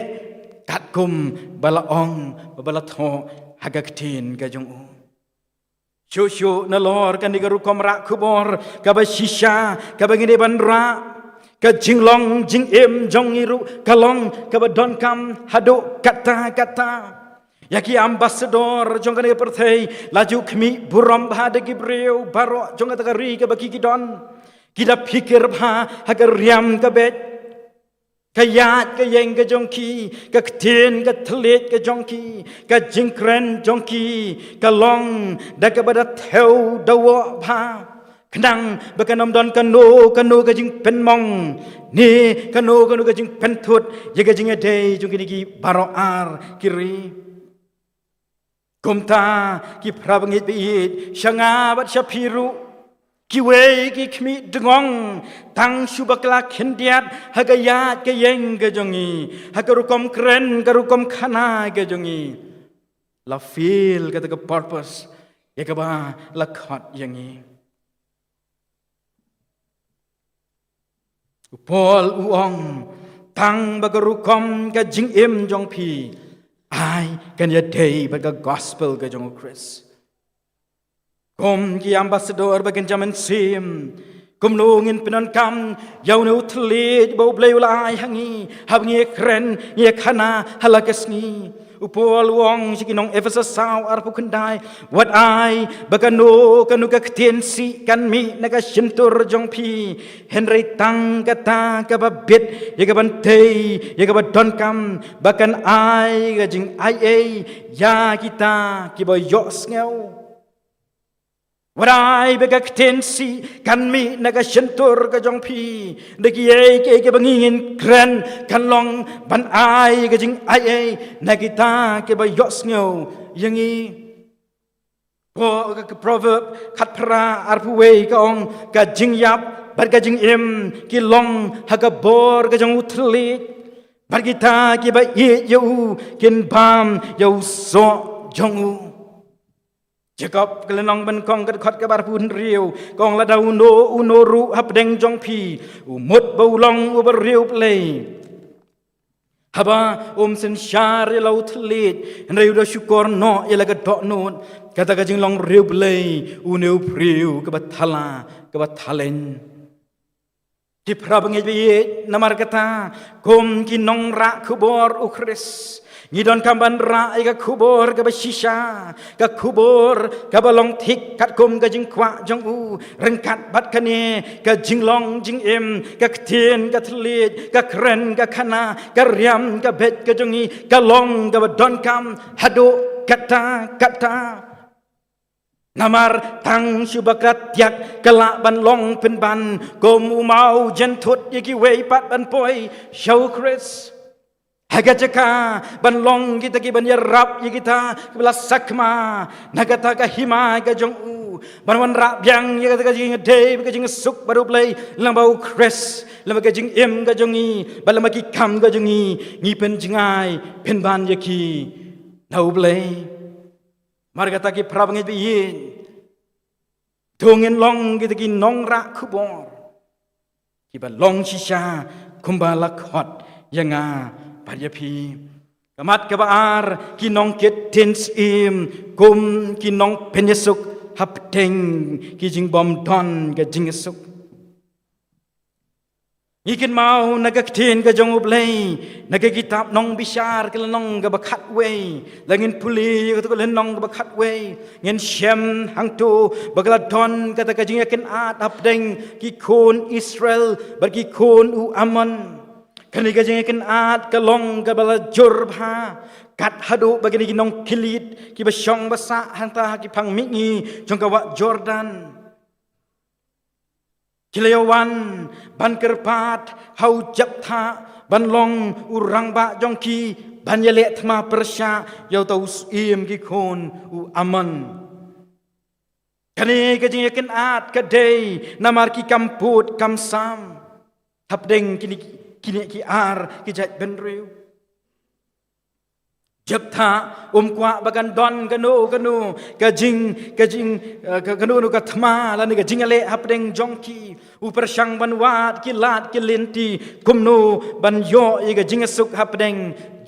kat kum balaong babalatho hagaktin ka jong u shushu na lor kan digaru komra kubor ka ba shisha ka ba ngine banra ka jinglong jing em jong iru kalong ka ba don kam hado kata Yaki ambassador jong kana perthai laju kami buram bahada gibreu baro jong kata ri ke baki kidon kita pikir bah agar riam ke bet kayat ke yeng ke jongki ke ktin ke telit ke jongki ke jingkren jongki ke long da ke bada theu dawo bah kenang bakanom don kanu ke jing penmong ni kanu ke jing pentut ye ke jing ade jong kini baro ar kiri Kumta ki prabangit biit syanga bat syapiru ki wei ki kmi dengong tang subakla khendiat hagayat ke yeng ke jongi hagarukom kren garukom khana ke jongi la feel kata ke purpose ya ke ba la khat yangi upol uong tang bagarukom ke jing im jong pi I can yet day but the gospel ke jong Chris. Kom ki ambassador bagen jaman sim. Kom longin penon kam yau ne utlit bau bleu lai hangi habngi kren ye khana halakesni. Upol wong sikinong Ephesus saw arpu kendai what I bagano kanu ka ktensi kan mi naga shintur jong pi Henry tang kata ka babit ye ka bantei ye ka badon kam bakan I ga jing ya kita ki boy yo sneu Warai bega tensi kan mi naga sentur ka jong pi deki ai ke bangingin kren kan long ban ai ka jing ai nagita ke ba yos ngau yangi po ka proverb khat pra arpuwe ka ong ka jing yap bar ka jing em ki long ha ka bor ka jong uthli bar kita ke ba ye yu kin bam yu so jong u Jacob kelenong ben kong kat kabar pun riu kong la uno ru hap deng jong pi umut bau long uber riu play haba sen syar lau tlit riu do syukur no ila ka dok non kata ka jing long riu play uneu priu ka bathala ka bathalen ki prabang ye namar kata kom ki nong ra kubor ukris Ngidon kamban ra ka kubur ka basisha ka kubur ka balong thik kat kum ka jing kwa jong u rengkat bat kane ka jinglong jing em ka ktien ka thlit ka kren ka khana ka riam ka bet ka jongi ka long ka badon kam hado kata Namar tang syubakat yak kelak ban long pen ban kom umau jentut yiki wei pat ban poi show Chris Hagajaka ban long kita ki ban yarap yi kita belas sakma nagata ka hima ka jong u ban wan rap yang yi ka jing day ka jing suk baru play lambau Chris lamba ka jing em ka jongi balama ki kam ka jongi ngi pen jingai pen ban yaki nau play margata ki prabangi bi yin dongin long kita ki nong ra kubor ki ban long shisha kumbala khot yanga Paryapi kamat kabar kinong ketins kum kinong penyesuk hapteng kijing bom don ka jingesuk ikin mau nagaktin ka jong ublay nagakitab nong bishar kelenong ka bakat way langin puli ka kelenong ka bakat way ngin shem hangtu bagladon kata ka jing yakin at hapteng kikon Israel barkikon u Aman Kani ka jeng ikan at kalong ka bala jorbha kat hadu bagini ginong kilit ki basyong basa hanta ki pang mingi jong ka wa Jordan kilayawan ban kerpat hau japtha ban long urang ba jong ki ban yale thma persya yau tau im ki khon u Aman Kani ka jeng ikan at ka day namar ki kamput kamsam hapdeng kini ki ar ki jat ben riu Japtha kwa bagan don kanu ka jing kanu ka thma la ni ka jing ale hapdeng jongki upar sang ban wat ki lat ki lenti kumno ban yo i ka jing suk hapdeng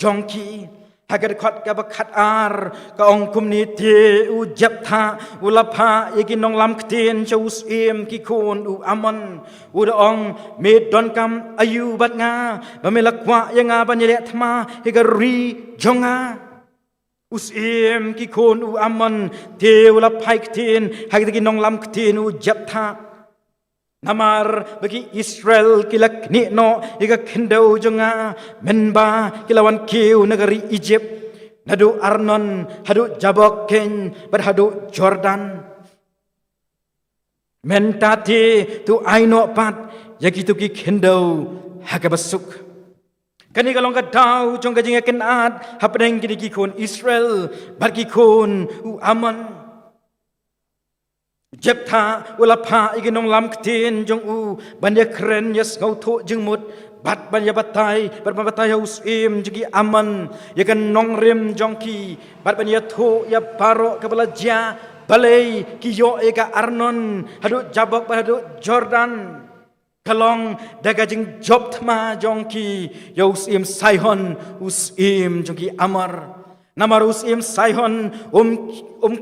jongki Hagar khot ka bakat ar ka ong kumni te u Japtha ulapha ikin nong lam ktin chaus ki khon u Aman u da ong me don kam ayu bat nga ba me lakwa yanga ban yele thma higari jonga us ki khon u Aman te ulapha ktin hagdi nong lam ktin u Japtha Namar bagi Israel kilak ni no iga kendo jonga menba kilawan kiu negeri Egypt nadu Arnon hadu Jabok ken berhadu Jordan mentate tu aino pat yaki tu ki kendo hagabasuk kani kalong kadau jong kajing kenat hapdeng ki kon Israel bagi kon u Aman Japtha ulapha iginong lam ktin jong u banya kren yes ngau tho jengmut bat banya batai haus jigi Aman yakan nong rem jongki bat banya tho ya paro kabala ja balai kiyo ega Arnon hadu Jabok hadu Jordan kalong daga jing Jobthma jongki yaus Saihon jongki Amar Namar Saihon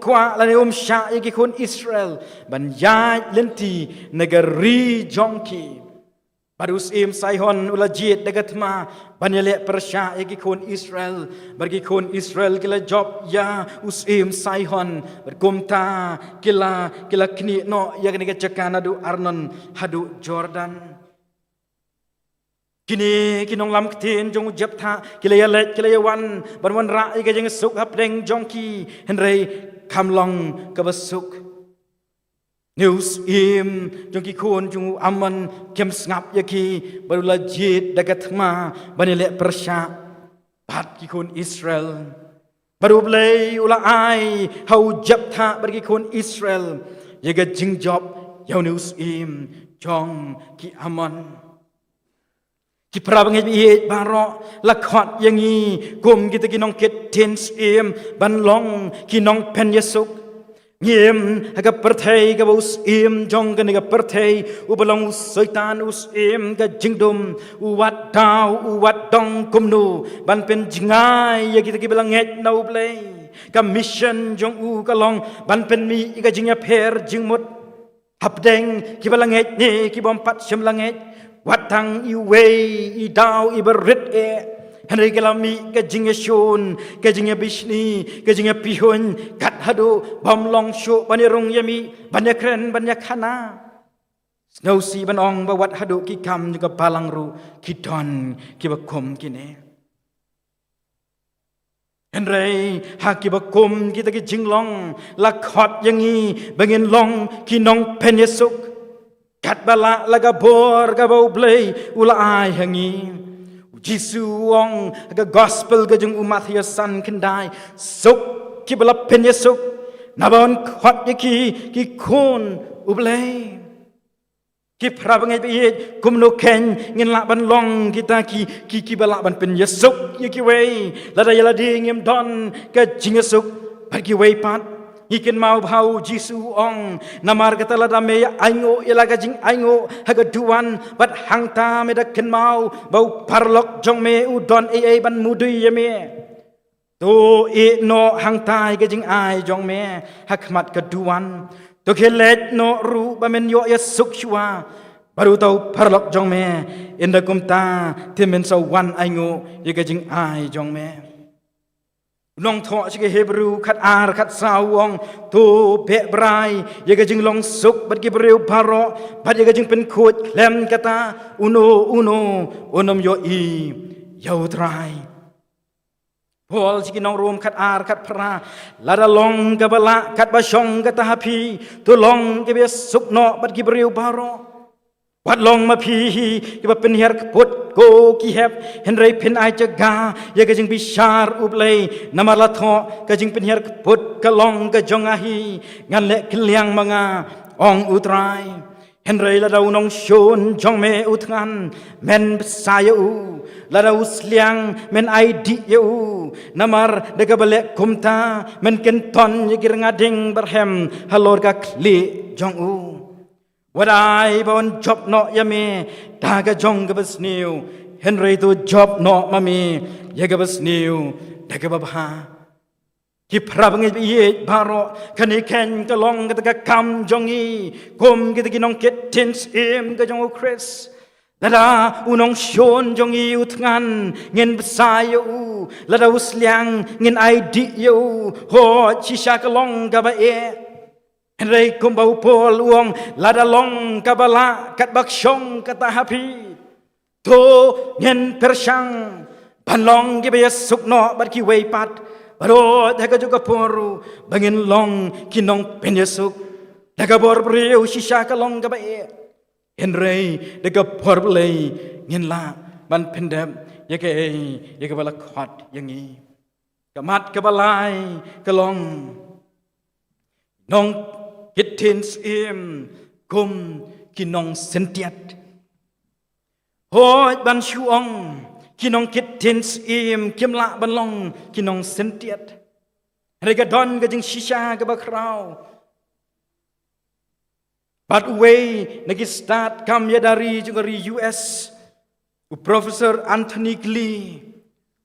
kwa lani sya iki kun Israel ban ya lenti negeri jongki baru Saihon ulajit dagatma ban yale persya iki kun Israel bagi kun Israel kila job ya Saihon berkumta kila kini no ya kini kecakana du Arnon hadu Jordan Kini kinong lam ktin jong Japtha kila yawan banwan ra iga jeng suk hapdeng jongki henrei kamlong kabasuk News jong ki khon jong aman kem ngap yaki barulah jid dagat ma banile persya pat ki khon Israel baru blai ula ai hau jap tha bar ki khon Israel yaga jing job yau news jong ki aman ki prabang ye baro la khat yangi gom kita ki nong ket tens ban long ki nong pen yesuk Ngiem aga perthai ga us jong ga ga perthai ubalong saitan us ga jingdom uwat dau uwat dong kumnu ban pen jingai ya kita ki belang het nau play ka mission jong u ka long ban pen mi ga jingya pher jingmut habdeng ki belang het ni ki bom pat sem lang het wat tang i wei i dau i berit Henry galami ke jinge shun ke jinge bishni ke jinge pihun kat hadu bom long shu banirung yami banyakren banyakhana snow si banong bawat hadu ki kam juga palang ru ki don ki bakum kine Henry haki bakum kita ki jinglong lakhot yangi bangin long ki nong penyesuk kat bala laga bor ga bau blai ula ai hangi Jisu wong aga gospel ga jung umat yasan kendai suk ki bala pen yesuk nabon khot yaki ki khon ublai ki prabangai bi kumno ken ngin la ban long kita ki bala ban pen yesuk yaki wei lada yala ding yem don ka jing yesuk bagi wei pat ikin mau bau Jisu ong namar kata lada me aingo ilaga jing aingo haga duan bat hangta me da ken mau bau parlok jong me udon ban mudui yeme to no hangta ga jing ai jong me hakmat ka duan to kelet no ru ba men yo ya suk shwa baru tau parlok jong me inda kumta timen sa wan aingo ga jing ai jong me Long thọ chỉ cái Hebrew khát ar khát sao ông tu pe brai ye cái jing long suk bat ki breu paro bat ye cái jing pen khut lem kata unom yo i yau trai Paul chỉ cái nong rom khát ar khát pra lada long ka bala khát ba shong kata happy tu long ke be suk no bat ki breu paro Wat long ma phi ki ba pen her put go ki hep henry pen ai jaga ye ka jing bishar ublei namala tho ka jing pen her put ka long ka jong ahi ngan le kliang manga ong utrai henry la dau nong shon jong me utngan men saya u la dau sliang men ai di u namar de ka bale kumta men ken ton ye kir ngading berhem halor ka kli jong u Wadai bawon job no yami daga jong gabas new Henry tu job no mami ya gabas new daga babha ki prabangi ye baro kani ken ka long ka kam jongi kom kita ki nong ket tens ka jong Chris lada unong shon jongi utngan ngen besayu lada usliang ngen ID yu ho chisha ka long ka ba Henry kumbau pol uang lada long kabala kat bakshong kata happy to ngen persang banlong gi be sukno bar ki wei pat baro daga juga poru bangin long kinong penyesuk daga bor breu shisha ka long ka ba Henry daga por blei ngen la ban pendem ye ke bala khat yangi kamat kabalai kalong nong Hitins kum kinong sentiat Hoi ban shuong kinong hitins kimla ban long kinong sentiat Rega don ga jing shisha ga bakrau But way nagi start kam ya dari jungari US Professor Anthony Glee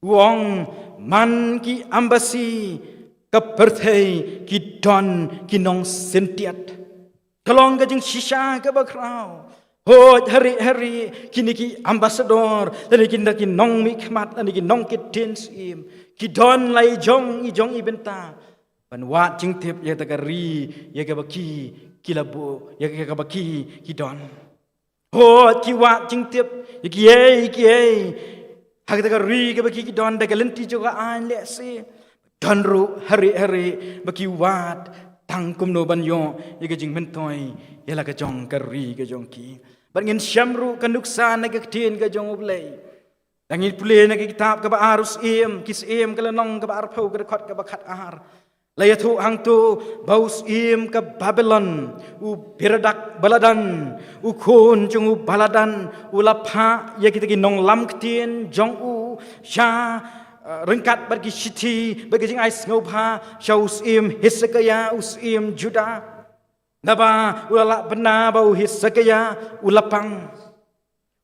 Wong man ki embassy Keperthai ki don ki nong sentiat kalong ka jing shisha ka bakrau hoj hari kini ki ambassador tani ki nong mi khmat tani ki nong ki tins ki don lai jong i benta ban wat jing tip ya takari ya ka baki kilabo ya ka baki ki don hoj ki wat jing tip ya ki hak takari ka baki ki don da galenti juga an le se Donru hari bagi wat tangkum no ban yo ye ka jing mentoi ye la ka jong ka ri ka jong ki ban ngin syamru kan nuksan na ka tin ka jong oblei dangin pule na ka kitab ka ba arus kis ka lanong ka ba arpau ka khot ka ba khat ar layathu hang tu baus ka Babylon u biradak baladan u khon jong u baladan u lapha ye kita ki nong lam ktien jong u sha rengkat bagi siti bagi jing ais ngopha shaus Hezekiah usim Juda naba ulala bena bau Hezekiah ulapang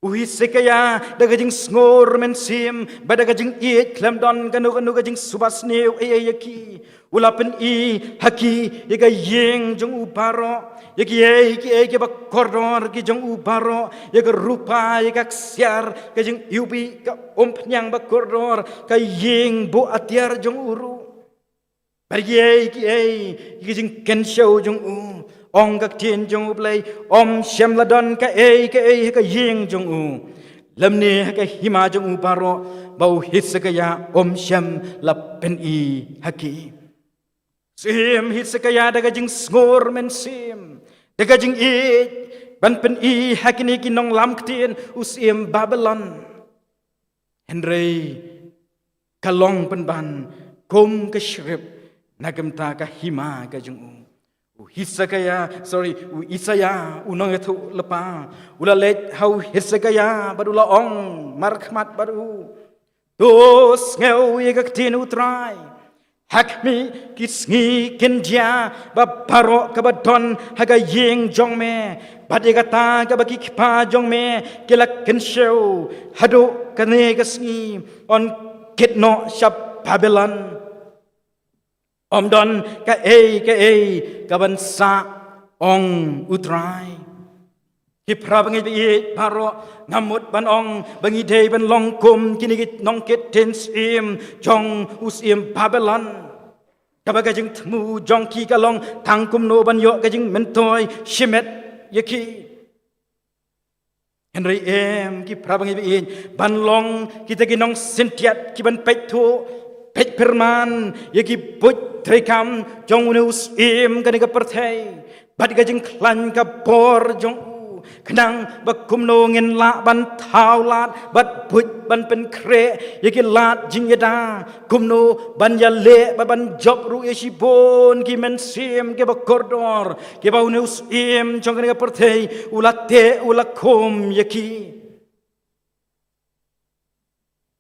Hezekiah daga jing ngor mensim badaga jing iet klamdon kanu jing subasneu ayaki ulapen haki yaga yeng jong ubaro yaki ba koridor ki jong ubaro yaga rupa yaga ksiar ka jing yubi ka ompnyang ba koridor ka yeng bo atiar jong uru bagi yaki jing kenshow jong u ong ka tien jong ublai om shamladon ka ka yeng jong u lamne ka hima jong u baro bau Hezekiah om sham lapen haki sim Hezekiah daga jing ngor men sim daga jing ban pen hakini kinong lam ktien usim Babylon Henry kalong pen ban kom ka shrip nagam ta ka hima ka jong Hezekiah Isaiah unong itu lepa ulalet hau Hezekiah badula ong markhmat baru dos ngeu ye ka tin utrai hakmi kisngi kendia babaro kabadon haga yeng jongme badegata kabaki kipa jongme kelak kenshow hado kane kasngi on ketno shap Babylon om don ka ban sa ong utrai hipra bangi paro ngamut ban ong bangi dei ban long kum kini git nong ket tens jong usim Babylon kabaga jing tmu jong ki kalong tangkum no ban yo ka jing mentoi shimet yaki Henry ki prabangi ban long kita ginong sentiat ki ban petho pet perman yaki put trekam jong unus kani ka perthai bat ka jing klan ka por jong kenang bakum no ngin la ban thau lat bat put ban pen kre yaki lat jing yada kumno ban ya le ban job ru yeshi bon ki men sim ke ba koridor ke ba unus jong kani ka perthai ulate ulakom yaki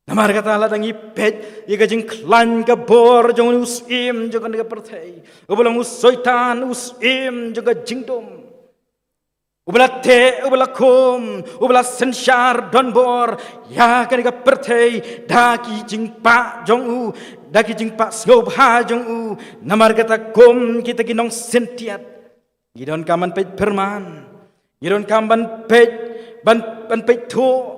namar kata Allah tangi pet ye gajing klan ka bor jong usim jong ka perthai ubalang usoitan usim jong ka jingdom ubala te ubala kum ubala senshar don bor ya ka perthai daki jing pa jong u daki jing pa sgobha jong u namar kata kum kita ginong sentiat gidon kaman pet perman gidon kamban pet ban pet tho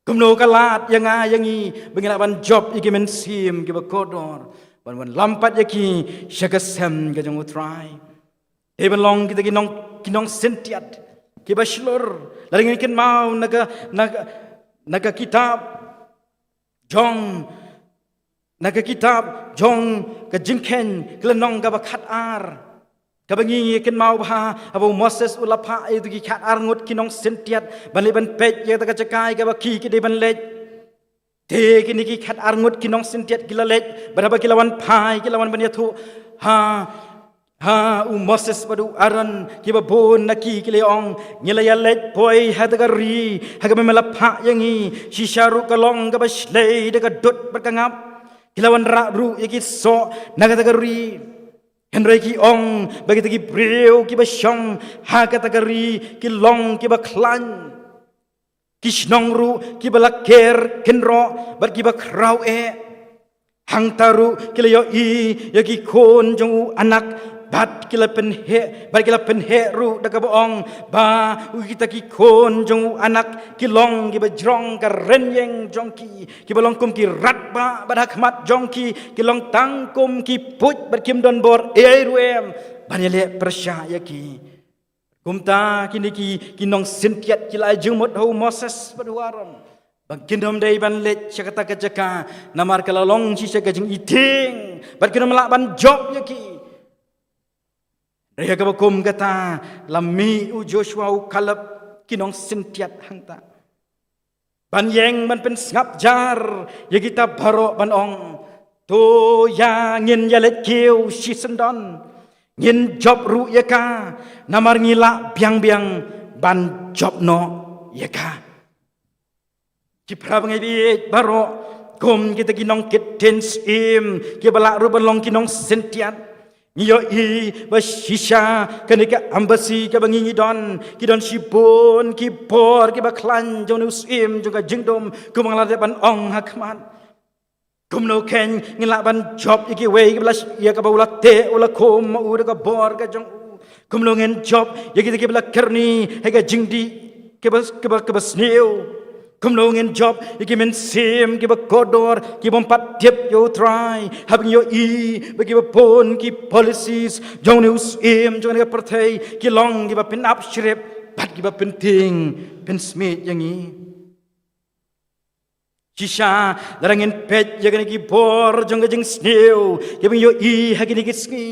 kumno kalat yang yangi bengina ban job iki men sim ki bakodor ban lampat yaki syagasam ka jong utrai e ban long kita kinong sentiat ki bashlor laring ken mau naga kitab jong ka jingken klenong ka bakhat ar kabangi ken mau ba abo Moses ulapha itu ki khat arngut kinong sentiat ban ban pet ye ta cakai ka baki ki de ban lej te kini ki khat arngut kinong sentiat kila lej berapa kilawan pai kilawan ban yathu Moses padu aran ki ba bon naki kileong ngilaya lej poi hatagari haga melapha yangi shisharu kalong ka baslei de ka dot berkangap kilawan ra ru yaki so nagatagari Henry ki ong bagi tagi breu ki basyong ha kategori ki long ki baklan ki snongru ki balaker kenro bar ki bakrau hang taru ki leyo ya ki kon jong anak bat kila penhe bar kila penhe ru daga boong ba kita ki kon jong anak ki long ki bajrong ka renyeng jong ki balong kum ki rat ba badakmat jong ki long tangkum ki put bar kim don bor ruem banyale persya ki kumta kini ki nong sentiat ki la jung mot ho Moses baduaram bang kindom dai ban let syakata kajaka namar kalalong si syakajing iting bar kinam la ban job ki Raya kabakum kata lami u Joshua u Kaleb kinong sentiat hangta. Ban yeng man pen ngap jar ya kita baro ban ong to ya ngin ya let kiu si sendon ngin job ru ya ka namar ngila biang ban job no ya ka. Kipra bangai di baro kom kita kinong kitens im kibala ru ban long kinong sentiat. Ngiyo i basisha kenika ambasi ka bangi don kidon sipun kipor ki baklan jonus im juga jengdom kumang lade ban ong hakmat kumno ken ngila ban job iki we ki belas ya ka baula te ula kom u ka bor ka jong kumno ngen job ya ki bela kerni he ka jingdi ke bas neu kumno ngen job iki men sim ki bakodor ki bompat tiep yo try habing yo i bagi pon ki policies jong news im jong ne partai ki long ki pin up shrip bat ki penting pen smith yang i Shisha larangin pet jaga ki bor jong jeng sneu habing yo i hagini ki ski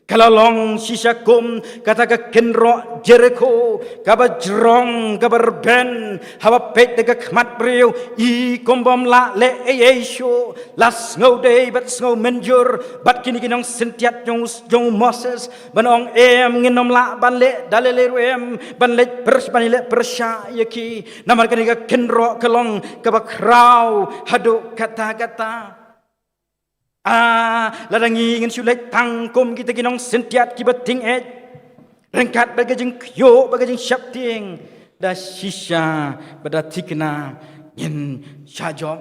kalalong shisha kum kata ka kenro Jericho kaba jrong kabar ben hawa pet de khmat priu I kombom la le Yeshu las ngau day bat ngau menjur bat kini kinong sentiat jong Moses banong nginom la ban le dalele ruem ban le pers ban le persya yaki namar kani ka kenro kalong kaba krau hadu kata-kata ladangi ngin sulek tangkum kita kinong sentiat ki bating et rengkat bagajeng kyo bagajeng syapting da shisha bada tikna ngin shajob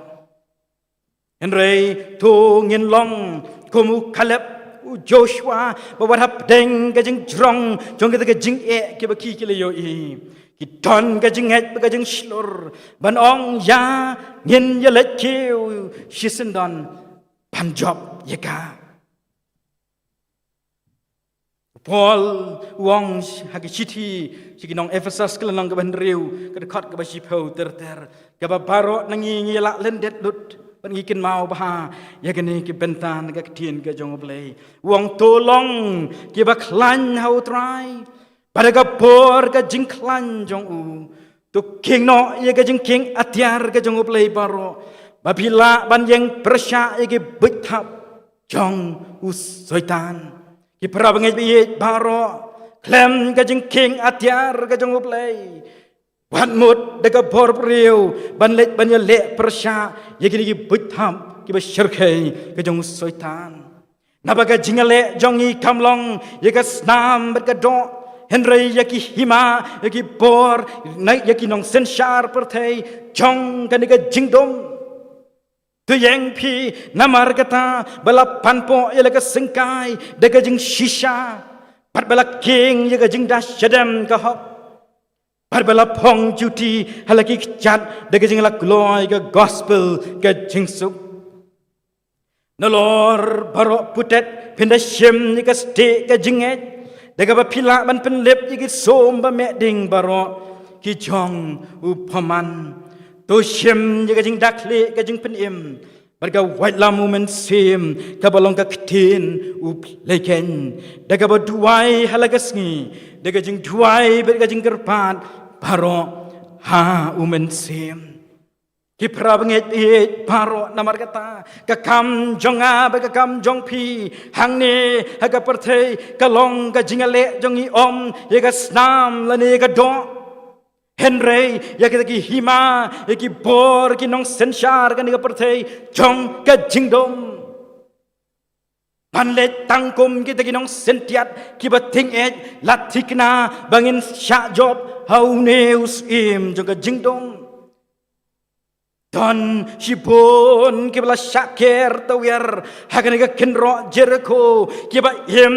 enrei tu ngin long komu Kaleb u Joshua bawarap deng gajeng jrong jong kita gajeng ki baki kileyo I Kiton gajeng et bagajeng shlur ban ong ya ngin ya let kiu shisendon panjob yeka Paul wong hagi city siginong Ephesus kelenong ke bandriu ke dekat ke basipau ter ke baro nangi ngilak lendet lut ban ngikin mau bah ya gani ke bentan ke tien ke jong blai wong tolong ke baklan hau try pada kapor ke jingklan jong u tu king no ya ke jing king atiar ke jong blai baro babila ban yang persya ya ke betap jong usaitan ki prabangai bi baro klem ka jing king atiar ka jong play wan mut de ka bor priu ban let ban ya le persya ye ki butham ki ba shirkai ka jong soitan nabaga jingale jong I kamlong ye ka snam ber ka do henry ye ki hima ye ki bor nai ye ki nong senshar perthai jong ka ni ka jingdom tu yang pi namar kata bala panpo ia lega sengkai dega jing shisha pat bala king ia jing dah syadam ka hok pat bala pong juti halaki chat dega jing la gloy ka gospel ka jing suk nolor barok putet pinda shim ni ka ste ka jinget dega ba pila ban penlep iki som ba meding barok ki jong upaman to shem jaga jing dakle ka jing penim barga white la moment sim ka balong ka ktin up leken daga ba duai halaga sngi daga jing duai barga jing kerpat baro ha umen sim ki prabanget it baro namar kata ka kam jonga ba ka kam jong pi hangne haga perthei ka long ka jingale jong I om ye ka snam la ne ka do Henry ya kita ki hima ya ki bor ki nong senshar kan ka perthei jong ka jingdom panlet tangkum kita ki nong sentiat ki bating et latikna bangin sya job hauneus im jong ka jingdom don shibon ki bala syakir tawir hagan ka kenro Jericho ki ba im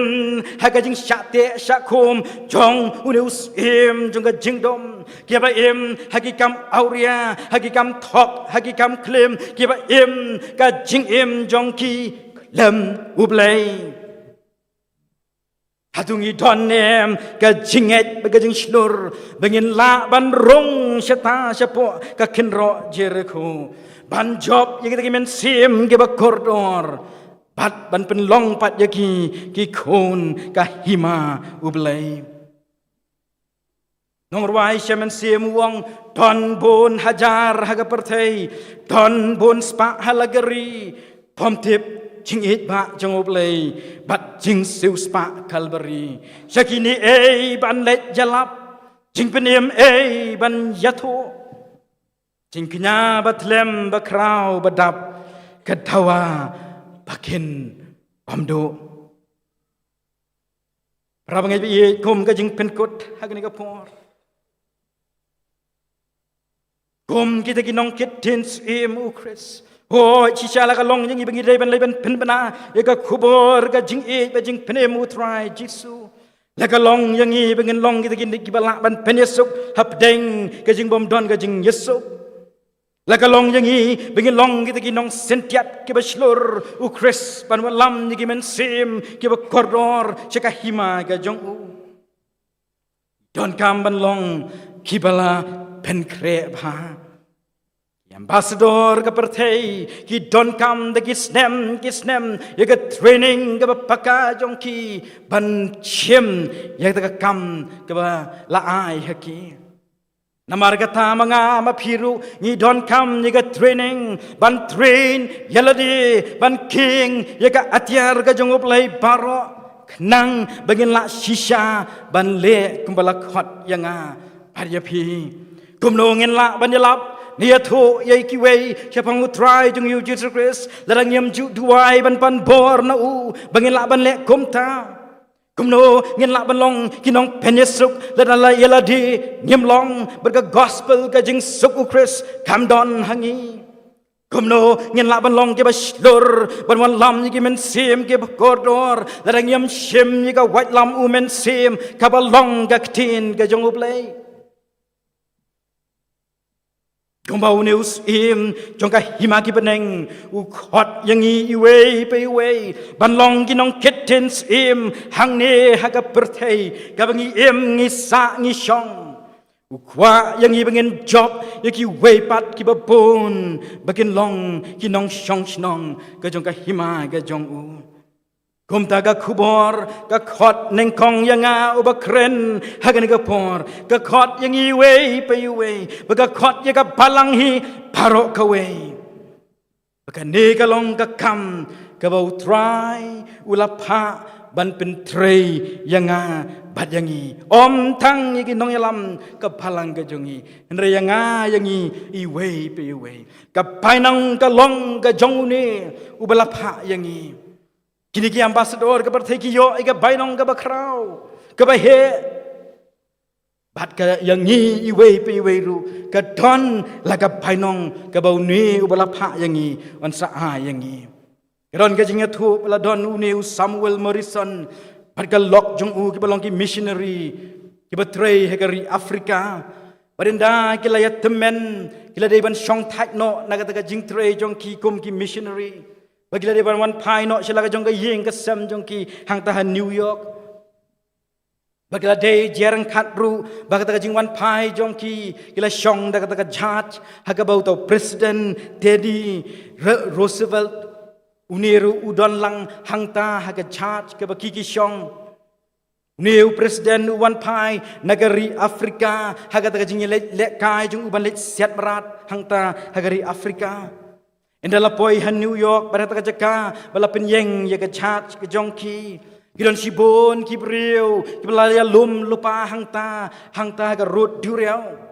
haga jing syate syakum jong uneus im jong ka jingdom kiba im hagikam auria hagikam thok hagikam klim kiba im ka jing im jongki lem ublai hatungi donem ka jinget ba jing shlur bangin la ban rong syata syapo ka kenro Jericho ban job yang kita men sim kiba koridor bat ban pen long pat yaki ki khon ka hima ublay nong rwai shaman sim wong ton bon hajar haga perthei ton bon spa halagari pom tip ching it ba jong ublay bat jing siu spa kalbari shakini ban let jalap jing penim ban yatho jing knya batlem bakrau badap kadawa bakin pamdo prabangai bi kum ka jing penkut hagni ka por kum kita kinong kitins u Chris oh cicala ka long yang ibangi dai ban leban pen bana ya ka khubor ka jing ba jing penem utrai jisu la ka long yang ibangin long kita kin kibala ban penesuk hapdeng ka jing bom don ka jing yesuk la ka long yang ibangin long kita kinong sentiat ke baslur u Chris ban walam ni kimen sim ke ba koridor cheka hima ka jong u don kam ban long kibala pen kre bha ambassador ka perthei ki don kam de kisnem ya ka training ka paka jong ki ban chim ya ka kam ka ba la ai haki namar ka ta manga ma phiru ni don kam ni ka training ban train yaladi ban king ya ka atyar ka jong uplai baro nang bagin la shisha ban le kumbala khot yanga parya phi kumno ngin la ban yalap Nia thu yai kiwei siapang utrai jung yu Jesus Christ larang yam ju duai ban pan bor na u bangin la ban le kumta kumno ngin la ban long kinong penyesuk ladala yeladi nyam long berga gospel ka jing suk u Christ kam don hangi kumno ngin la ban long ke baslur ban wan lam ni men sim ke koridor larang yam shim ni ka white lam u men sim ka balong ka tin ka jong u play Kumbau neus jongka himaki peneng khot yangi iwe pe iwe banlong ginong kittens hangne haga perthei kabangi ngi sa ngi shong kwa yangi bengen job yaki we pat ki babon bagin long ginong shong shnong ka jongka hima ga jong u kumta ka khubor ka khot neng kong yanga ubakren hagan ka por ka khot yang iwe pe iwe ka khot ya ka balang hi paro ka we ka ne ka long ka kam ka bau try ulapha ban pen trei yanga bat yangi om thang yi nong yalam ka balang ka jongi re yanga yangi iwe pe iwe ka painang ka long ka jong ne ubalapha yangi Kini ki ambassador ke perthei ki yo ika bainong ka bakrau ka bahe bat ka yang ni iwe pe iwe ru ka don la ka bainong ka bau ni ubalapha yang ni on sa a yang ni ron ka jinga thu la don u ne Samuel Morrison bat ka lok jong u ki balong ki missionary ki batrei hegari Afrika barenda ki la yatmen ki la dei ban shong thai no na ka jing trei jong ki kum ki missionary Bagila di wan pai no sila ka jong ka yeng ka sam jong ki hang tahan New York. Bagila day jerang khat bru bagata ka jing wan pai jong ki kila shong da ka judge haga bau to President Teddy Roosevelt uniru udon lang hang ta haga judge ka ki shong New President wan pai nagari Afrika haga ta ka jing le kai jong uban le set marat hang ta hagari Afrika Indala poi han New York pada tak jaka bala penyeng ya ke chat ke jongki gilon sibon ki breu ki balaya lum lupa hangta ke road duriau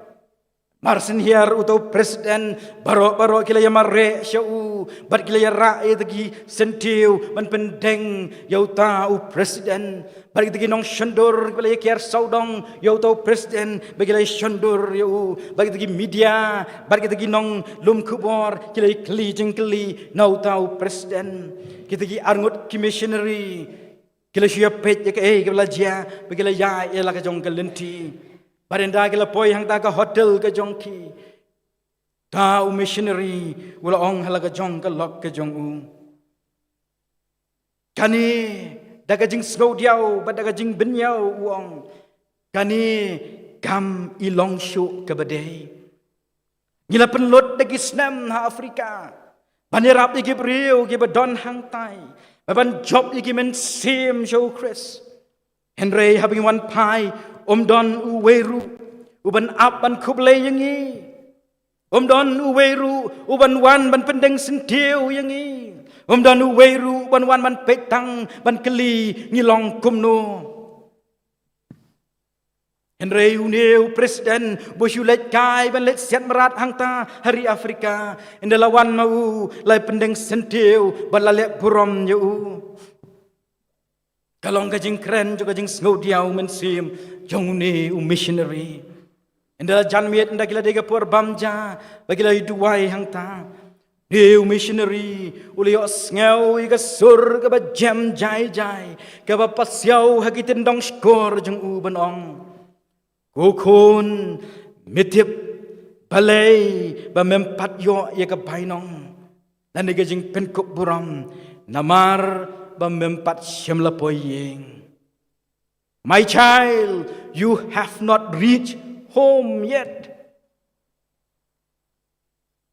marsin hier uto presiden baro kila ya mare syau bat kila ya rae tagi sentiu ban pendeng yau ta u presiden bagi tagi nong shandur kila ya kiar saudong yau ta presiden bagi la shandur yau bagi tagi media bagi tagi nong lum kubor kila kli jengkli nau ta u presiden kita gi arngut ki missionary kila siap pet ya ke kila ja bagi la ya la ka jong kelenti Barenda kila poi hang ta ka hotel ka jong ki ta u missionary wala ong hala ka jong ka lok ka jong u kani daga jing slow diau ba daga jing benyau uong kani kam ilong shu ka badai ngila penlut dagi snam ha Afrika Banirap iki beriu ki badon hang tai. Ban job iki men sim show Chris. Henry habing wan pai don uweru. Uban up ban kublay yangi. Don uweru uban wan ban pendeng sentiu yangi. Don uweru uban wan ban petang ban keli ngilong kumno. Henry Uneu Presiden Bosyulet Kai ban let siat merat hangta hari Afrika indalawan mau lai pendeng sentiu ban lalek burom yu. Kalong kajing keren juga jing ngodiau mensim jong uni missionary. Indala janmiet nda gila dega por bamja bagila duai hangta. New missionary uli os ngau iga sur ka ba jam jai jai ka ba pasyau hagitin dong skor jong u banong. Kukun mitip balai ba mempat yo ya ka bainong dan ni gajing penkuk buram namar ba mempat syamla poying. My child, you have not reached home yet.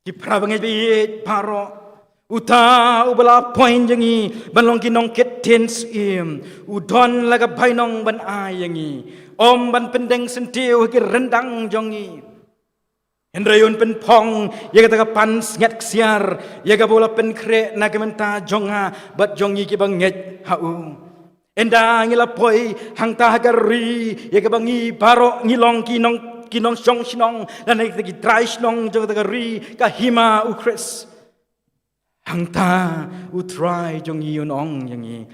Ki prabangai biit paro uta ubala point yangi banlong kinong ketens im udon laga bainong ban ayangi. Om ban pendeng sentiu ki rendang jongi. Hendrayun pen pong ya kata pan nget ksiar ya ka bola pen kre na kementa jonga bat jongi ki banget hau. Enda ngila poi hang ta gari ya ka bangi baro ngilong kinong song sinong dan ki dry sinong jo ka gari ka hima ukres. Hang ta utrai jongi unong yangi.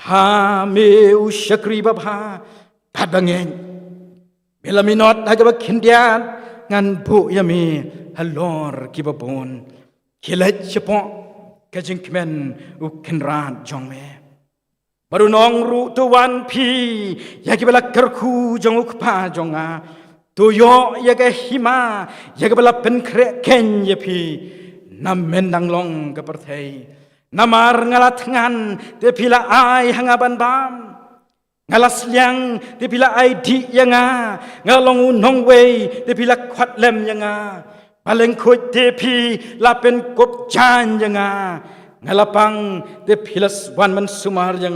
Ha me usyakri babha Padangeng, bila minot agak berkendian ngan bu yami halor kibabon, kilat cepok kajing kemen ukenrat jongme. Baru nong ru tuan pi ya kibala kerku jong ukpa jonga, tuyo ya ke hima ya kibala penkrek ken ya pi, nam mendang long kepertai, namar ngalat ngan te pila ai hangaban bam. Ngalas liang di bila ID yang ngalong unong wei di bila kwat lem yang paling kut tepi lapen kop jan yang ngalapang di bila swan man sumar yang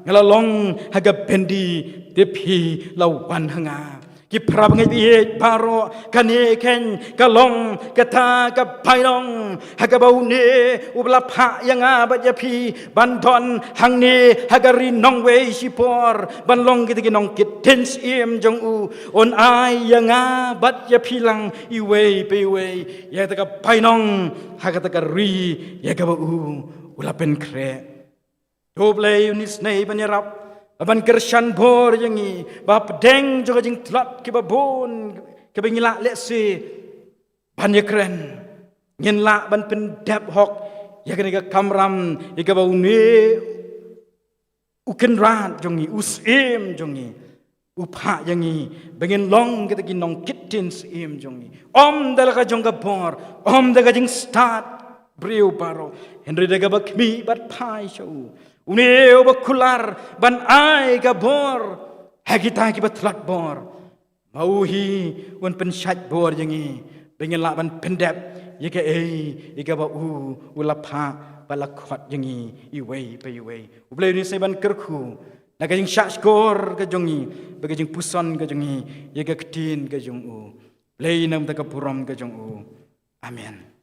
ngalalong haga bendi tepi lawan hanga ki prabangai biet paro kane ken kalong kata ka pailong haga baune ubla pha yang bat yapi bandon hangne hagari nongwe sipor banlong kita nong kit tens im jong u on ai yang bat yapi lang iwe pewe ya ta ka painong haga ta ka ri ya ka ba u ulapen kre doble unis nei banyarap Aban kershan bor yangi bap deng juga jing tlat ke babon ke bengila lesi ban yakren ngin la ban pendap hok ya kena kamram ya ka baune uken rat jongi usim jongi upha yangi bengin long kita ginong kittins im jongi om dalaga jonga bor om daga jing start briu baro henry daga bakmi bat pai show Uneu bakular ban ai gabor hagita ki batlat bor mauhi wan pensyat bor jangi bengen la ban pendap yeke ika ba ulapha balakhat jangi iwei pe iwei ublei ni seban kerku naga jing syak skor ka jongi baga jing puson ka jongi yeke ketin ka jong u blei nam ta ka puram ka jong u amen.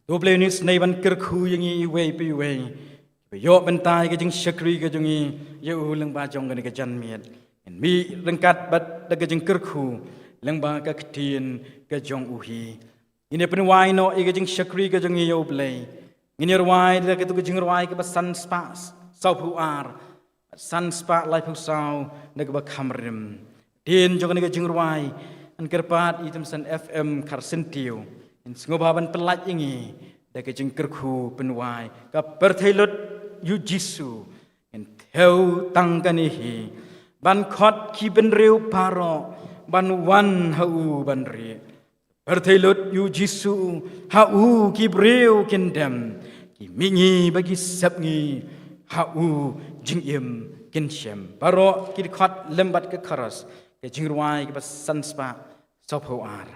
Doble unis naiban kerku yang iwe pe iwe. Yo bentai ke jing syakri ke jongi ye ulang ba jong ke jan miet. En mi lengkat bat da ke jing kerku lang ba ka ketin ke jong uhi. Ini penwai no ke jing syakri ke jongi yo blai. Ini rwai da ke tu ke jing rwai ke ba san spa sau pu ar. San spa lai pu sau da ke ba kamrim. Din jong ke jing rwai an kerpat item san FM karsentiu. In sengobaban pelat ini dah kejeng kerku penwai ka perthelot yu jisu in theu tangkanihi ban khot ki benreu paro ban wan hau ban ri perthelot yu jisu hau ki breu kendam ki mingi bagi sabngi hau jing im kin shem baro kid khat lembat ke kharas ke jing ruai ke sanspa sopho ar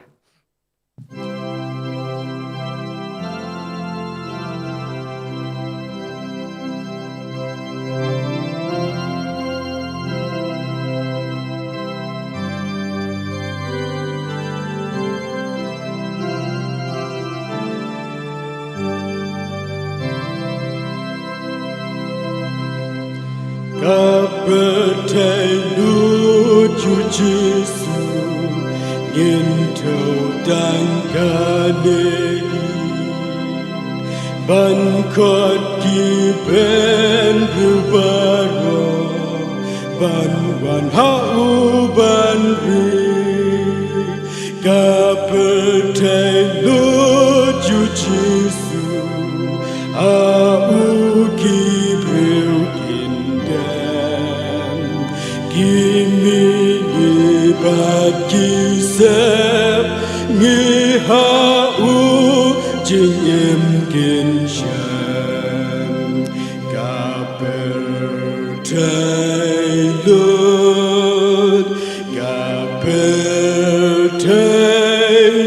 Lucu Jesu Nginto dan kane Ban kot ki ben rubaro Ban wan hau ban ri Kapetai lucu Jesu Au ki breu Kimi ni bagi sep Ngi hau jing im kin shem Kapertai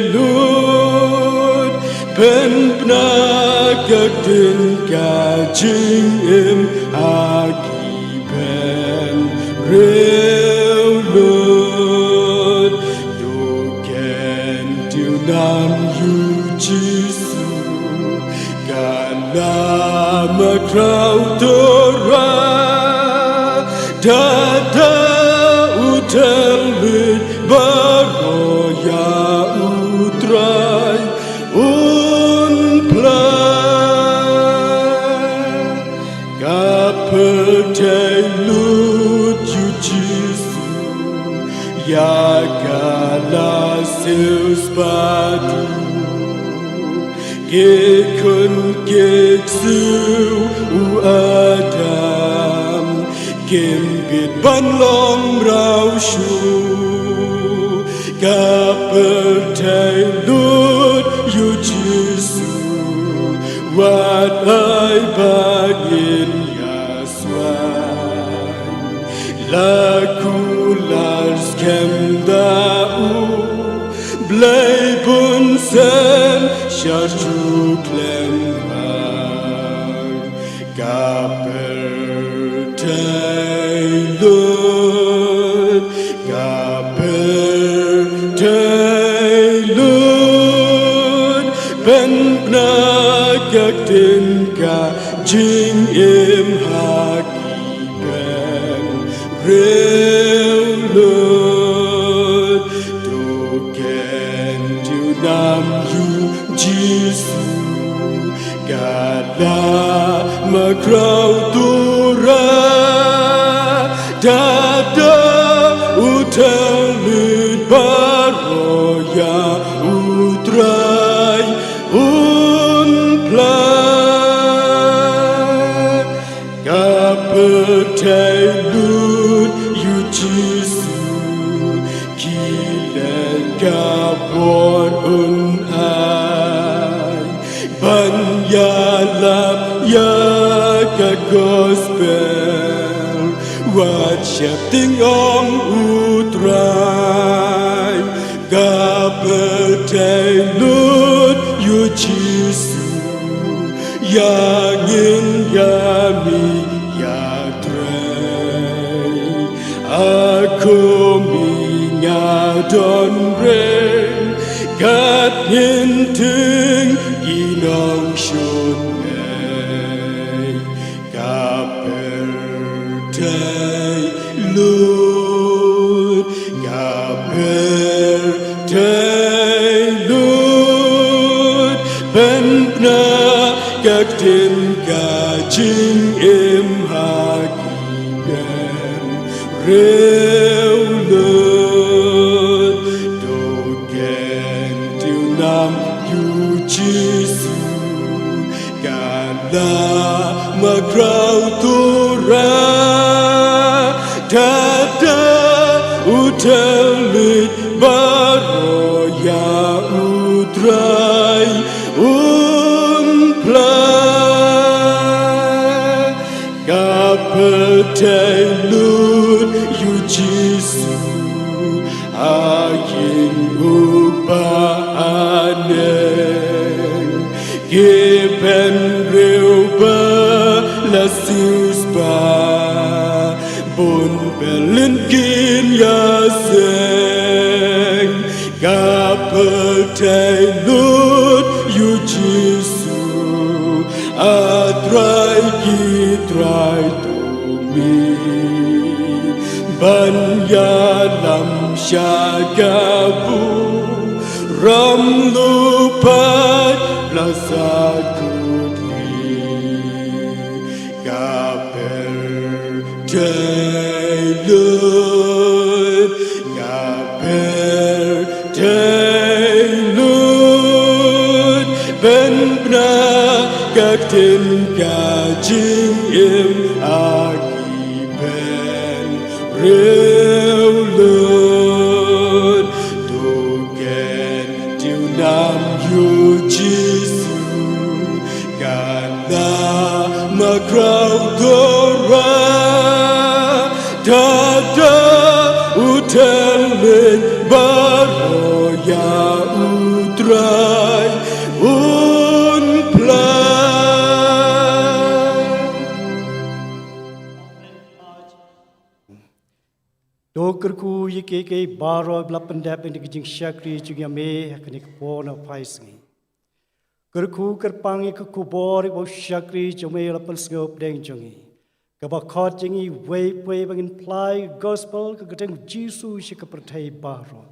lut Pen pnagak din ka jing im hagi pen Real Lord, you can do none, you Jesus. Kana makrautora, dada utelbit baroya utrai unplai. Kapetai Ya gala seus padu Gekun geksu u adam Gembit ban long rau shu Kapertai lut yu Jesu Wat ai bagin yaswan Laku lars kem dau Blei pun sen syarju klembang Kapertai lut Ben pnagak din ka jing im hagi ben Lord, du kennt du nam you Jesus, gala makrau tura, dada utelit baroya utrai unplai, kapertai lut you Jesus. Gabon unai Banyalap ya ka gospel Wat syapting om utrai Gapetai lut yu Jesu Yangin yami yatrai Aku don reng gat hin ting ginong shun nei kapertai lut ben pna gak tin ga jing im hagi ben makrau tura dada utelit baroya utrai unplai percayaan you Yesus ayin upahaneng given reuba la sius ba bun belin kin ya seng ga percayaan you Yesus atrai kitrai ban ya lam syagabu ram lupa plaza kudli gaper jailun ben bna gatin gajing im rêu lớn đồ ghen tiêu nam yu Giêsu gana mà crowd dora ta utel lên baro ya utrai un Dokerku yike baro blapendap ini kijing syakri juga me kini kepona paisngi. Kerku kerpangi kekubori bau syakri jome lapan sengop deng jongi. Kabakot jengi way bangin play gospel kegeteng Yesus si kepertai baro.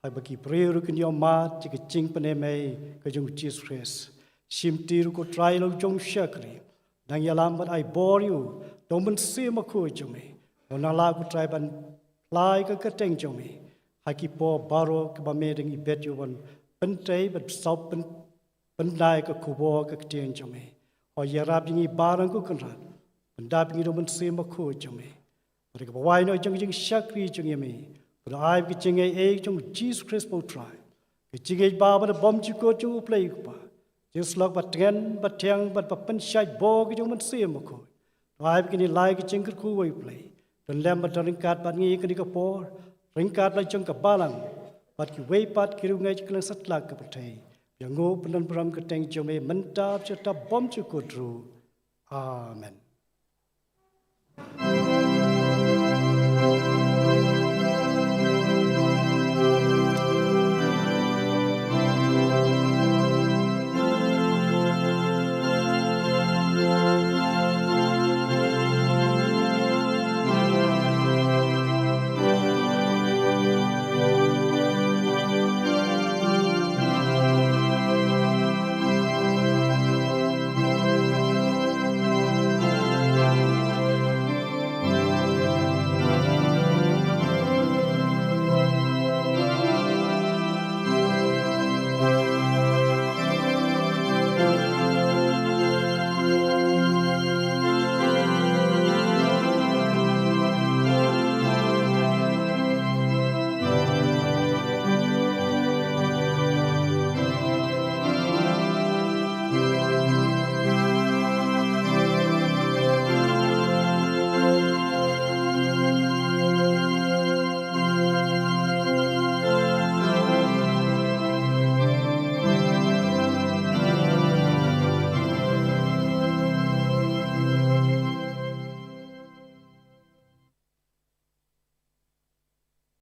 Hai bagi priru kini omat jika cing penemai kejung Yesus Kristus. Simtiru ko try lo jong syakri. Nang yalambat ai boriu domen semaku jome. Nala ko try ban lai ke keteng jomi haki po baro ke bamedeng ibet yuwan pentai bet sop pendai ke kubo ke keteng jomi o yarab jingi barang ku kenrat pendap jingi domen sema ku jomi mereka bawai no jeng syakri jeng yemi pada ai ke jingi jeng Jesus Christ po try ke jingi baba de bom chiko jeng uplay ku pa jeng slok batgen batyang bat papen syai bo ke domen sema ku ai ke ni lai ke jeng ku wai play dan lem bat ringkat bat ngi ke dikapor ringkat lai jeng kabalang bat ki wei pat ki rungai kelang satlak ke pertai yang ngo penan pram ke teng jome mentap cerita bom cukup amen.